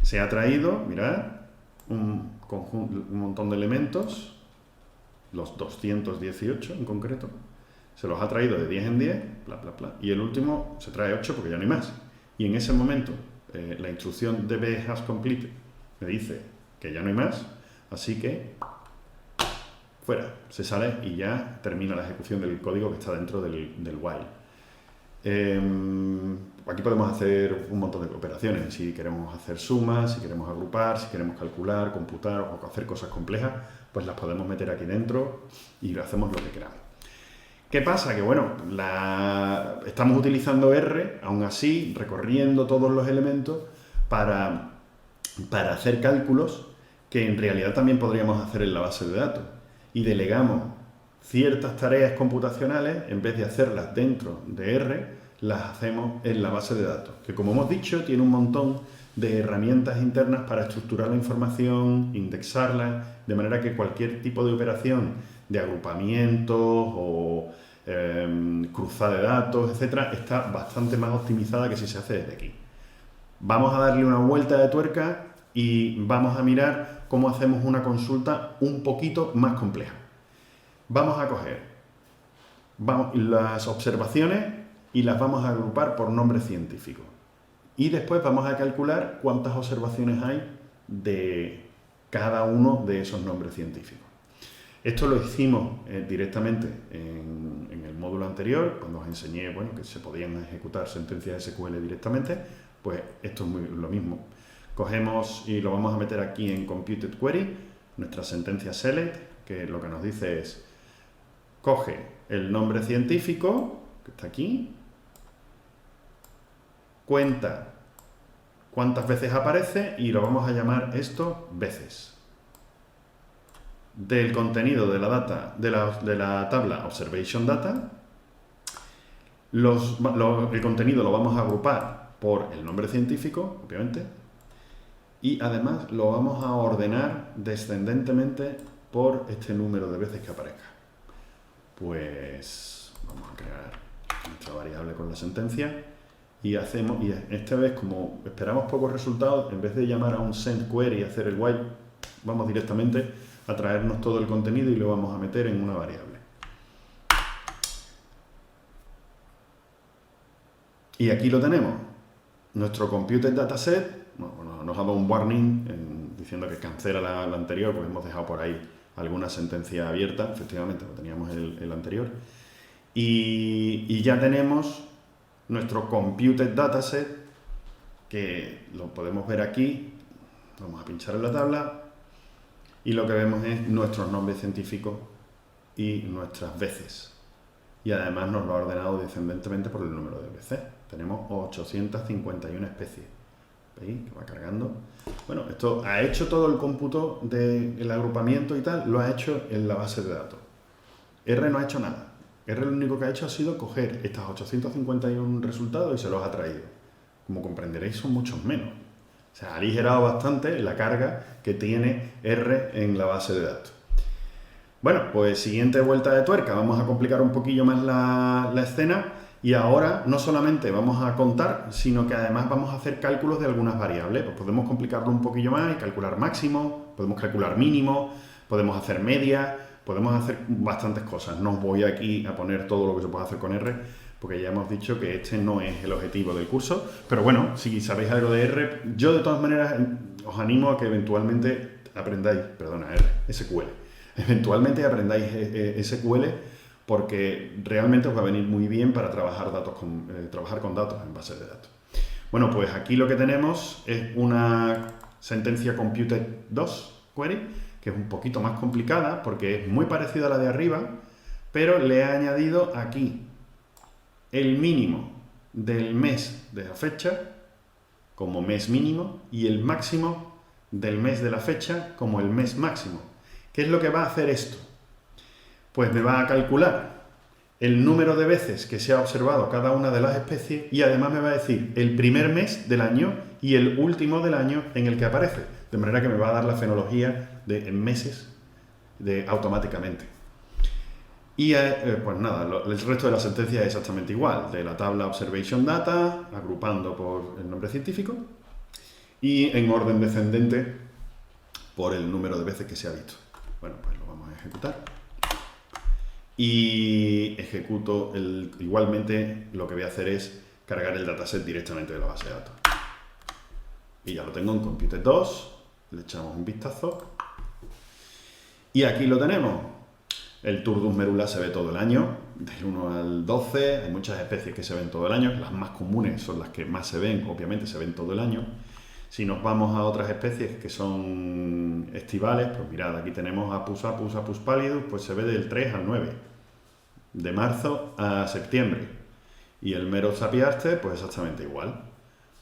Se ha traído, mirad, un montón de elementos, los 218 en concreto, se los ha traído de 10 en 10, bla, bla, bla, y el último se trae 8 porque ya no hay más. Y en ese momento la instrucción dbHashCompleted me dice que ya no hay más, así que fuera, se sale y ya termina la ejecución del código que está dentro del while. Aquí podemos hacer un montón de operaciones, si queremos hacer sumas, si queremos agrupar, si queremos calcular, computar o hacer cosas complejas, pues las podemos meter aquí dentro y hacemos lo que queramos. ¿Qué pasa? Que bueno, estamos utilizando R, aún así, recorriendo todos los elementos para hacer cálculos que en realidad también podríamos hacer en la base de datos. Y delegamos ciertas tareas computacionales, en vez de hacerlas dentro de R, las hacemos en la base de datos, que como hemos dicho, tiene un montón de herramientas internas para estructurar la información, indexarla, de manera que cualquier tipo de operación de agrupamientos o cruzada de datos, etcétera, está bastante más optimizada que si se hace desde aquí. Vamos a darle una vuelta de tuerca y vamos a mirar cómo hacemos una consulta un poquito más compleja. Vamos a coger las observaciones y las vamos a agrupar por nombre científico. Y después vamos a calcular cuántas observaciones hay de cada uno de esos nombres científicos. Esto lo hicimos directamente en el módulo anterior, cuando os enseñé que se podían ejecutar sentencias SQL directamente, pues esto es lo mismo. Cogemos y lo vamos a meter aquí en Computed Query, nuestra sentencia select, que lo que nos dice es, coge el nombre científico, que está aquí, cuenta cuántas veces aparece y lo vamos a llamar esto veces. Del contenido de la data de la tabla Observation Data, el contenido lo vamos a agrupar por el nombre científico, obviamente, y además lo vamos a ordenar descendentemente por este número de veces que aparezca. Pues vamos a crear nuestra variable con la sentencia y esta vez, como esperamos pocos resultados, en vez de llamar a un send query y hacer el while, vamos directamente a traernos todo el contenido y lo vamos a meter en una variable. Y aquí lo tenemos. Nuestro computed dataset nos ha dado un warning diciendo que cancela la anterior, porque hemos dejado por ahí alguna sentencia abierta, efectivamente, lo teníamos el anterior. Y ya tenemos nuestro computed dataset, que lo podemos ver aquí. Vamos a pinchar en la tabla y lo que vemos es nuestros nombres científicos y nuestras veces. Y además nos lo ha ordenado descendentemente por el número de veces. Tenemos 851 especies. ¿Veis? Que va cargando. Bueno, esto ha hecho todo el cómputo del agrupamiento y tal, lo ha hecho en la base de datos. R no ha hecho nada. R lo único que ha hecho ha sido coger estas 851 resultados y se los ha traído. Como comprenderéis, son muchos menos. O sea, ha aligerado bastante la carga que tiene R en la base de datos. Bueno, pues siguiente vuelta de tuerca. Vamos a complicar un poquillo más la escena. Y ahora no solamente vamos a contar, sino que además vamos a hacer cálculos de algunas variables. Pues podemos complicarlo un poquillo más y calcular máximo, podemos calcular mínimo, podemos hacer media, podemos hacer bastantes cosas. No os voy aquí a poner todo lo que se puede hacer con R, porque ya hemos dicho que este no es el objetivo del curso. Pero bueno, si sabéis algo de R, yo de todas maneras os animo a que eventualmente aprendáis, SQL. Eventualmente aprendáis SQL, porque realmente os va a venir muy bien para trabajar con datos en bases de datos. Bueno, pues aquí lo que tenemos es una sentencia computed 2 query, que es un poquito más complicada porque es muy parecida a la de arriba, pero le he añadido aquí el mínimo del mes de la fecha como mes mínimo y el máximo del mes de la fecha como el mes máximo. ¿Qué es lo que va a hacer esto? Pues me va a calcular el número de veces que se ha observado cada una de las especies y además me va a decir el primer mes del año y el último del año en el que aparece. De manera que me va a dar la fenología en meses automáticamente. Y pues nada, el resto de la sentencia es exactamente igual. De la tabla Observation Data, agrupando por el nombre científico y en orden descendente por el número de veces que se ha visto. Bueno, pues lo vamos a ejecutar. Y ejecuto igualmente lo que voy a hacer es cargar el dataset directamente de la base de datos. Y ya lo tengo en Computed 2, le echamos un vistazo. Y aquí lo tenemos. El Turdus merula se ve todo el año, del 1 al 12, hay muchas especies que se ven todo el año, las más comunes son las que más se ven, obviamente se ven todo el año. Si nos vamos a otras especies que son estivales, pues mirad, aquí tenemos Apus pallidus, pues se ve del 3 al 9, de marzo a septiembre. Y el Merops apiaster, pues exactamente igual.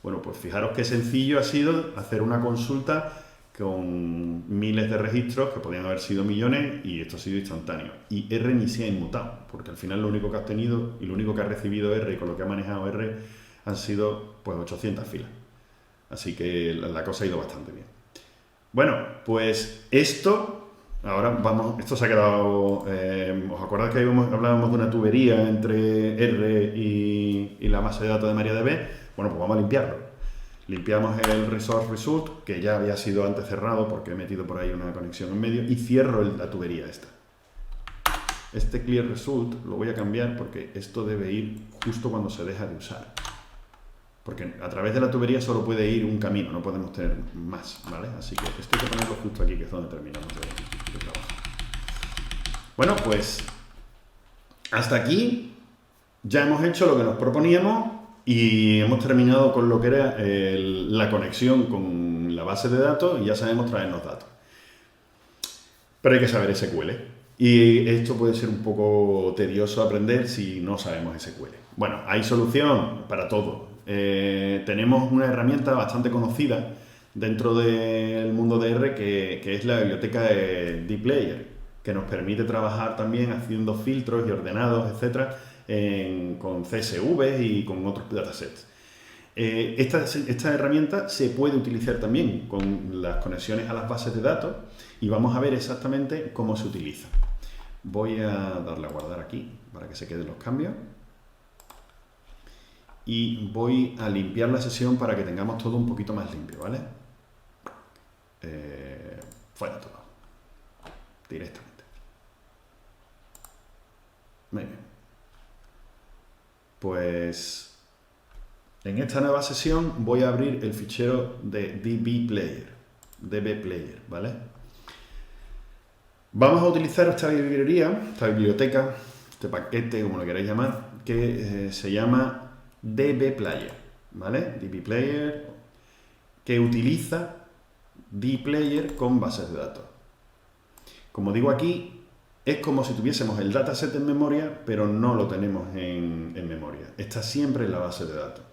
Bueno, pues fijaros qué sencillo ha sido hacer una consulta con miles de registros, que podían haber sido millones, y esto ha sido instantáneo. Y R ni se ha inmutado, porque al final lo único que ha obtenido y lo único que ha recibido R y con lo que ha manejado R han sido pues 800 filas. Así que la cosa ha ido bastante bien. Bueno, pues esto, ahora vamos, esto se ha quedado, ¿os acordáis que hablábamos de una tubería entre R y la base de datos de MariaDB? Bueno, pues vamos a limpiarlo. Limpiamos el resource result, que ya había sido antes cerrado porque he metido por ahí una conexión en medio, y cierro la tubería esta. Este clear result lo voy a cambiar porque esto debe ir justo cuando se deja de usar. Porque a través de la tubería solo puede ir un camino, no podemos tener más, ¿vale? Así que esto hay que ponerlo justo aquí, que es donde terminamos de trabajar. Bueno, pues hasta aquí ya hemos hecho lo que nos proponíamos y hemos terminado con lo que era la conexión con la base de datos y ya sabemos traernos datos. Pero hay que saber SQL. Y esto puede ser un poco tedioso aprender si no sabemos SQL. Bueno, hay solución para todo. Tenemos una herramienta bastante conocida dentro del mundo de R que es la biblioteca de dplayer, que nos permite trabajar también haciendo filtros y ordenados, etcétera, con CSV y con otros datasets. Esta herramienta se puede utilizar también con las conexiones a las bases de datos y vamos a ver exactamente cómo se utiliza. Voy a darle a guardar aquí para que se queden los cambios. Y voy a limpiar la sesión para que tengamos todo un poquito más limpio, ¿vale? Fuera todo. Directamente. Muy bien. Pues en esta nueva sesión voy a abrir el fichero de dbplayer, ¿vale? Vamos a utilizar esta librería, esta biblioteca, este paquete, como lo queráis llamar, que se llama dbplayer, ¿vale? dbplayer, que utiliza dplayer con bases de datos. Como digo aquí, es como si tuviésemos el dataset en memoria, pero no lo tenemos en memoria. Está siempre en la base de datos.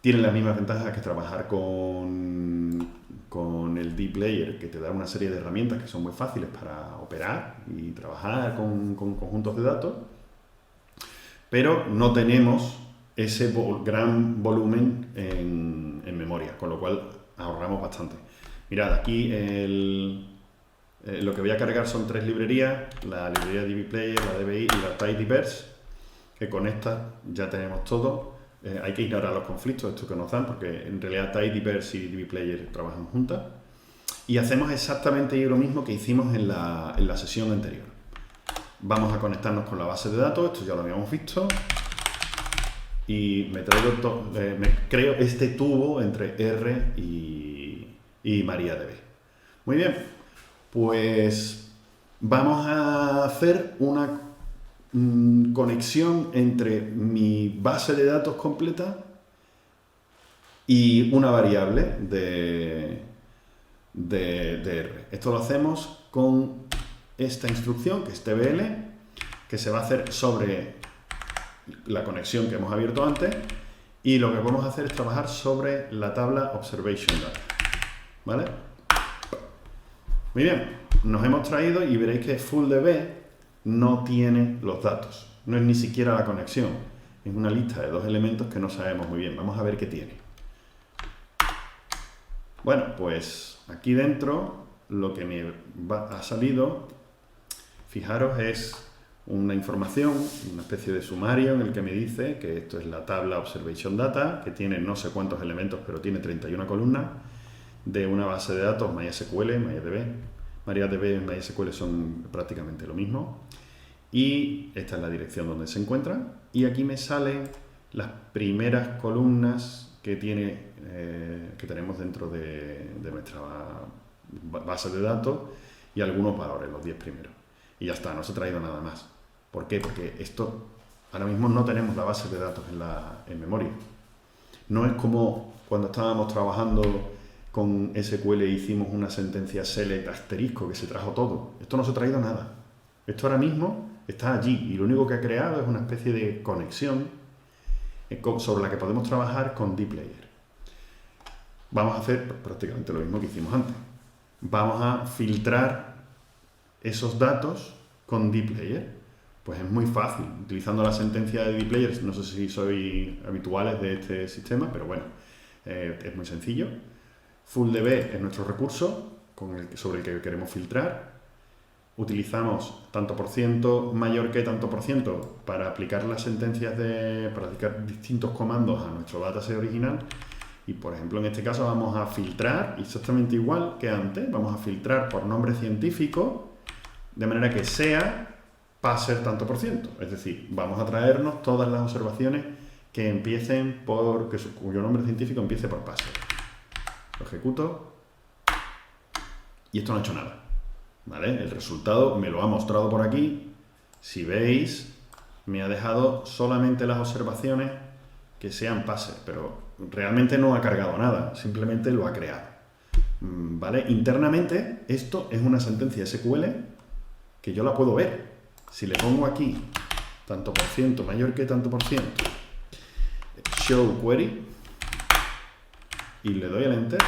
Tiene las mismas ventajas que trabajar con el dplayer, que te da una serie de herramientas que son muy fáciles para operar y trabajar con conjuntos de datos, pero no tenemos ese gran volumen en memoria, con lo cual ahorramos bastante. Mirad, aquí lo que voy a cargar son 3 librerías, la librería dbplayer, la dbi y la tidyverse, que con estas ya tenemos todo. Hay que ignorar los conflictos, estos que nos dan, porque en realidad tidyverse y dbplayer trabajan juntas. Y hacemos exactamente lo mismo que hicimos en la sesión anterior. Vamos a conectarnos con la base de datos, esto ya lo habíamos visto. Y me creo este tubo entre R y MariaDB. Muy bien, pues vamos a hacer una conexión entre mi base de datos completa y una variable de R. Esto lo hacemos con esta instrucción, que es tbl, que se va a hacer sobre la conexión que hemos abierto antes, y lo que vamos a hacer es trabajar sobre la tabla observation data, ¿vale? Muy bien, nos hemos traído y veréis que FullDB no tiene los datos, no es ni siquiera la conexión, es una lista de 2 elementos que no sabemos muy bien. Vamos a ver qué tiene. Bueno, pues aquí dentro lo que me ha salido, fijaros, es una información, una especie de sumario en el que me dice que esto es la tabla Observation Data, que tiene no sé cuántos elementos, pero tiene 31 columnas, de una base de datos MySQL, MariaDB y MySQL son prácticamente lo mismo. Y esta es la dirección donde se encuentra. Y aquí me salen las primeras columnas que tenemos dentro de nuestra base de datos y algunos valores, los 10 primeros. Y ya está, no se ha traído nada más. ¿Por qué? Porque esto, ahora mismo no tenemos la base de datos en memoria. No es como cuando estábamos trabajando con SQL hicimos una sentencia select asterisco que se trajo todo. Esto no se ha traído nada. Esto ahora mismo está allí y lo único que ha creado es una especie de conexión sobre la que podemos trabajar con dplayer. Vamos a hacer prácticamente lo mismo que hicimos antes. Vamos a filtrar esos datos con dplayer. Pues es muy fácil, utilizando la sentencia de dplayer. No sé si sois habituales de este sistema, pero bueno, es muy sencillo. FullDB es nuestro recurso sobre el que queremos filtrar. Utilizamos tanto por ciento mayor que tanto por ciento para aplicar las sentencias para aplicar distintos comandos a nuestro dataset original. Y por ejemplo, en este caso vamos a filtrar exactamente igual que antes. Vamos a filtrar por nombre científico, de manera que sea parser tanto por ciento. Es decir, vamos a traernos todas las observaciones que empiecen cuyo nombre científico empiece por parser. Lo ejecuto y esto no ha hecho nada. ¿Vale? El resultado me lo ha mostrado por aquí. Si veis, me ha dejado solamente las observaciones que sean parser, pero realmente no ha cargado nada, simplemente lo ha creado. ¿Vale? Internamente, esto es una sentencia SQL que yo la puedo ver. Si le pongo aquí tanto por ciento mayor que tanto por ciento, show query, y le doy al enter,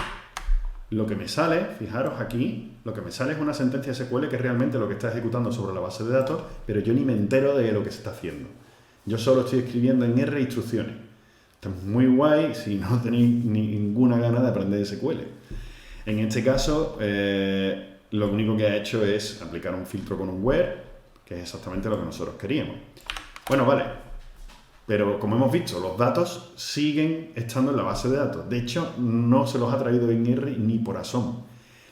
lo que me sale, fijaros aquí, lo que me sale es una sentencia SQL que es realmente lo que está ejecutando sobre la base de datos, pero yo ni me entero de lo que se está haciendo. Yo solo estoy escribiendo en R instrucciones. Esto es muy guay si no tenéis ninguna gana de aprender SQL. En este caso, lo único que ha hecho es aplicar un filtro con un where, que es exactamente lo que nosotros queríamos. Bueno, vale, pero como hemos visto, los datos siguen estando en la base de datos. De hecho, no se los ha traído en R ni por asomo.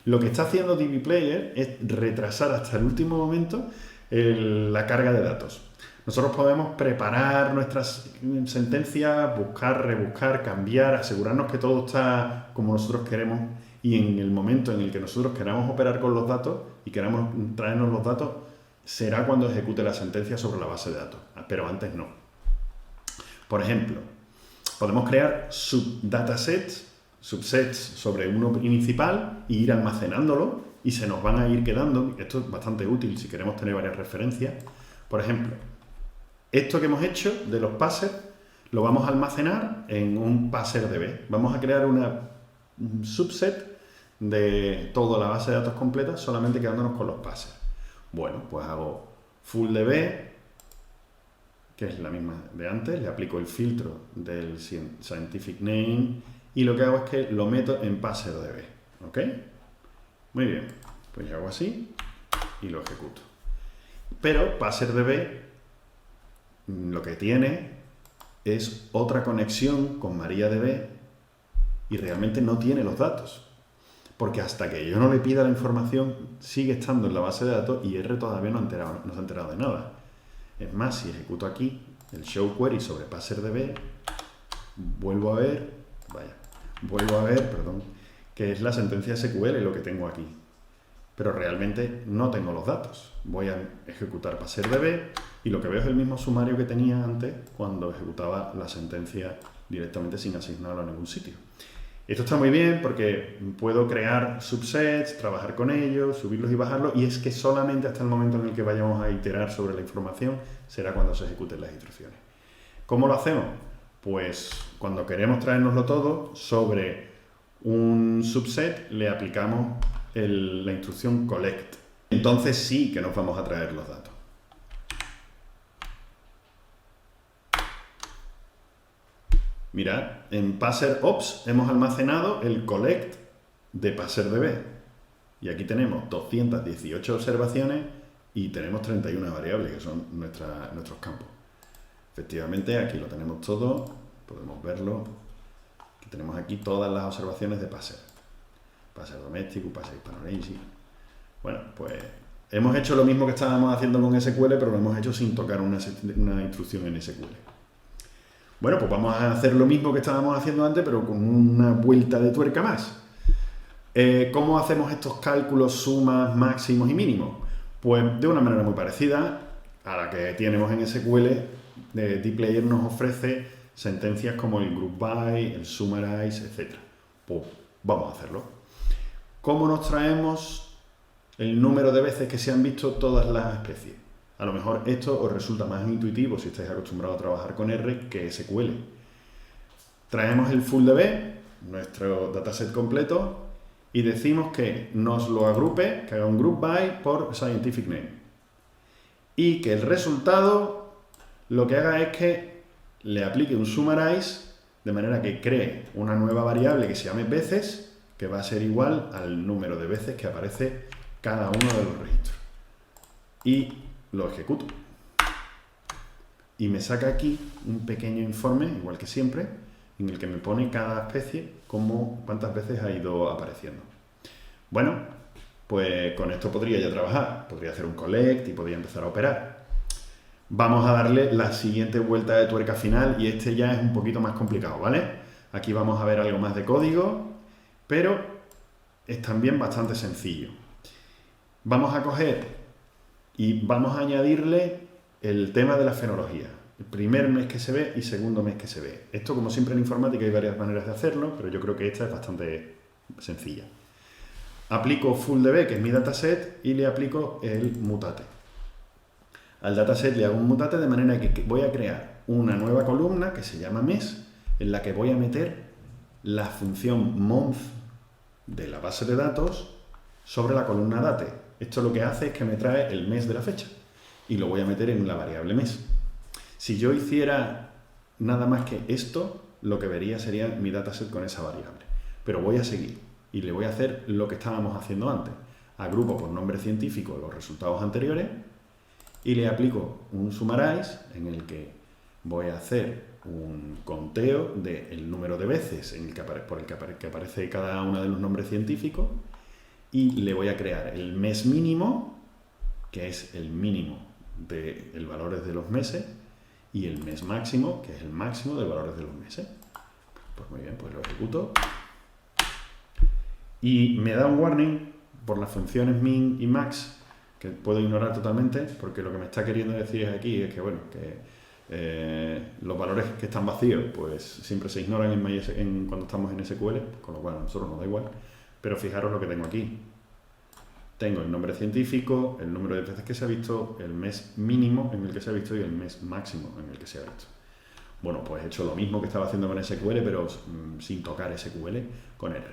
Lo que está haciendo dbPlayer es retrasar hasta el último momento la carga de datos. Nosotros podemos preparar nuestras sentencias, buscar, rebuscar, cambiar, asegurarnos que todo está como nosotros queremos, y en el momento en el que nosotros queramos operar con los datos y queramos traernos los datos, será cuando ejecute la sentencia sobre la base de datos, pero antes no. Por ejemplo, podemos crear subsets sobre uno principal e ir almacenándolo y se nos van a ir quedando. Esto es bastante útil si queremos tener varias referencias. Por ejemplo, esto que hemos hecho de los parsers lo vamos a almacenar en un ParserDB. Vamos a crear un subset de toda la base de datos completa solamente quedándonos con los parsers. Bueno, pues hago FullDB, que es la misma de antes, le aplico el filtro del scientific name y lo que hago es que lo meto en ParserDB. ¿Ok? Muy bien, pues yo hago así y lo ejecuto. Pero ParserDB lo que tiene es otra conexión con MariaDB y realmente no tiene los datos. Porque hasta que yo no le pida la información, sigue estando en la base de datos y R todavía no se ha enterado de nada. Es más, si ejecuto aquí el show query sobre ParserDB, vuelvo a ver, que es la sentencia SQL lo que tengo aquí. Pero realmente no tengo los datos. Voy a ejecutar ParserDB y lo que veo es el mismo sumario que tenía antes cuando ejecutaba la sentencia directamente sin asignarlo a ningún sitio. Esto está muy bien porque puedo crear subsets, trabajar con ellos, subirlos y bajarlos, y es que solamente hasta el momento en el que vayamos a iterar sobre la información será cuando se ejecuten las instrucciones. ¿Cómo lo hacemos? Pues cuando queremos traérnoslo todo, sobre un subset le aplicamos la instrucción collect. Entonces sí que nos vamos a traer los datos. Mirad, en ParserOps hemos almacenado el collect de ParserDB. Y aquí tenemos 218 observaciones y tenemos 31 variables, que son nuestros campos. Efectivamente, aquí lo tenemos todo, podemos verlo. Aquí tenemos aquí todas las observaciones de Parser. Parser doméstico, Parser hispanorensis. Bueno, pues hemos hecho lo mismo que estábamos haciendo con SQL, pero lo hemos hecho sin tocar una instrucción en SQL. Bueno, pues vamos a hacer lo mismo que estábamos haciendo antes, pero con una vuelta de tuerca más. ¿Cómo hacemos estos cálculos, sumas, máximos y mínimos? Pues de una manera muy parecida a la que tenemos en SQL. dbPlayer nos ofrece sentencias como el group by, el summarize, etc. Pues vamos a hacerlo. ¿Cómo nos traemos el número de veces que se han visto todas las especies? A lo mejor esto os resulta más intuitivo si estáis acostumbrados a trabajar con R que SQL. Traemos el FullDB, nuestro dataset completo, y decimos que nos lo agrupe, que haga un group by por scientific name. Y que el resultado lo que haga es que le aplique un summarize de manera que cree una nueva variable que se llame veces, que va a ser igual al número de veces que aparece cada uno de los registros. Y lo ejecuto. Y me saca aquí un pequeño informe, igual que siempre, en el que me pone cada especie cuántas veces ha ido apareciendo. Bueno, pues con esto podría ya trabajar. Podría hacer un collect y podría empezar a operar. Vamos a darle la siguiente vuelta de tuerca final y este ya es un poquito más complicado, ¿vale? Aquí vamos a ver algo más de código, pero es también bastante sencillo. Vamos a coger y vamos a añadirle el tema de la fenología. El primer mes que se ve y segundo mes que se ve. Esto, como siempre en informática, hay varias maneras de hacerlo, pero yo creo que esta es bastante sencilla. Aplico FullDB, que es mi dataset, y le aplico el mutate. Al dataset le hago un mutate de manera que voy a crear una nueva columna que se llama mes, en la que voy a meter la función month de la base de datos sobre la columna date. Esto lo que hace es que me trae el mes de la fecha y lo voy a meter en la variable mes. Si yo hiciera nada más que esto, lo que vería sería mi dataset con esa variable. Pero voy a seguir y le voy a hacer lo que estábamos haciendo antes. Agrupo por nombre científico los resultados anteriores y le aplico un summarize en el que voy a hacer un conteo del número de veces por el que aparece cada uno de los nombres científicos y le voy a crear el mes mínimo, que es el mínimo de los valores de los meses, y el mes máximo, que es el máximo de valores de los meses. Pues muy bien, pues lo ejecuto. Y me da un warning por las funciones min y max, que puedo ignorar totalmente, porque lo que me está queriendo decir aquí es que, bueno, que los valores que están vacíos, pues siempre se ignoran cuando estamos en SQL, con lo cual a nosotros nos da igual. Pero fijaros lo que tengo aquí. Tengo el nombre científico, el número de veces que se ha visto, el mes mínimo en el que se ha visto y el mes máximo en el que se ha visto. Bueno, pues he hecho lo mismo que estaba haciendo con SQL, pero sin tocar SQL con R.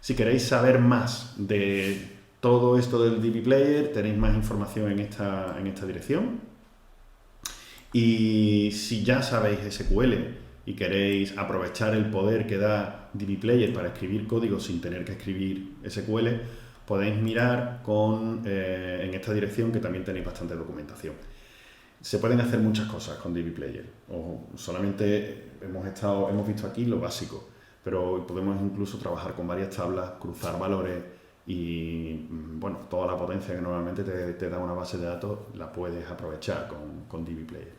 Si queréis saber más de todo esto del DB Player, tenéis más información en esta dirección. Y si ya sabéis SQL y queréis aprovechar el poder que da DB Player para escribir código sin tener que escribir SQL, podéis mirar en esta dirección, que también tenéis bastante documentación. Se pueden hacer muchas cosas con DB Player. Solamente hemos visto aquí lo básico, pero podemos incluso trabajar con varias tablas, cruzar valores y, bueno, toda la potencia que normalmente te da una base de datos la puedes aprovechar con DB Player.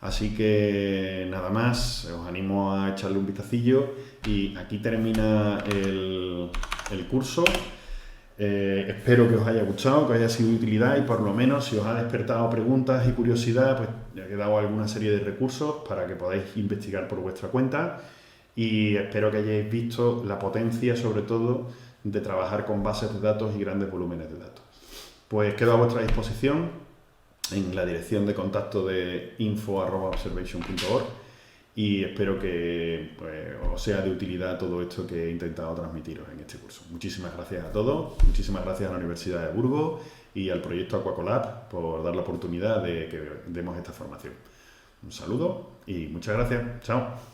Así que nada más, os animo a echarle un vistacillo y aquí termina el curso. Espero que os haya gustado, que haya sido de utilidad y por lo menos si os ha despertado preguntas y curiosidad, pues ya he dado alguna serie de recursos para que podáis investigar por vuestra cuenta y espero que hayáis visto la potencia, sobre todo, de trabajar con bases de datos y grandes volúmenes de datos. Pues quedo a vuestra disposición en la dirección de contacto de info@observation.org y espero que os sea de utilidad todo esto que he intentado transmitiros en este curso. Muchísimas gracias a todos, muchísimas gracias a la Universidad de Burgos y al proyecto Aquacolab por dar la oportunidad de que demos esta formación. Un saludo y muchas gracias. Chao.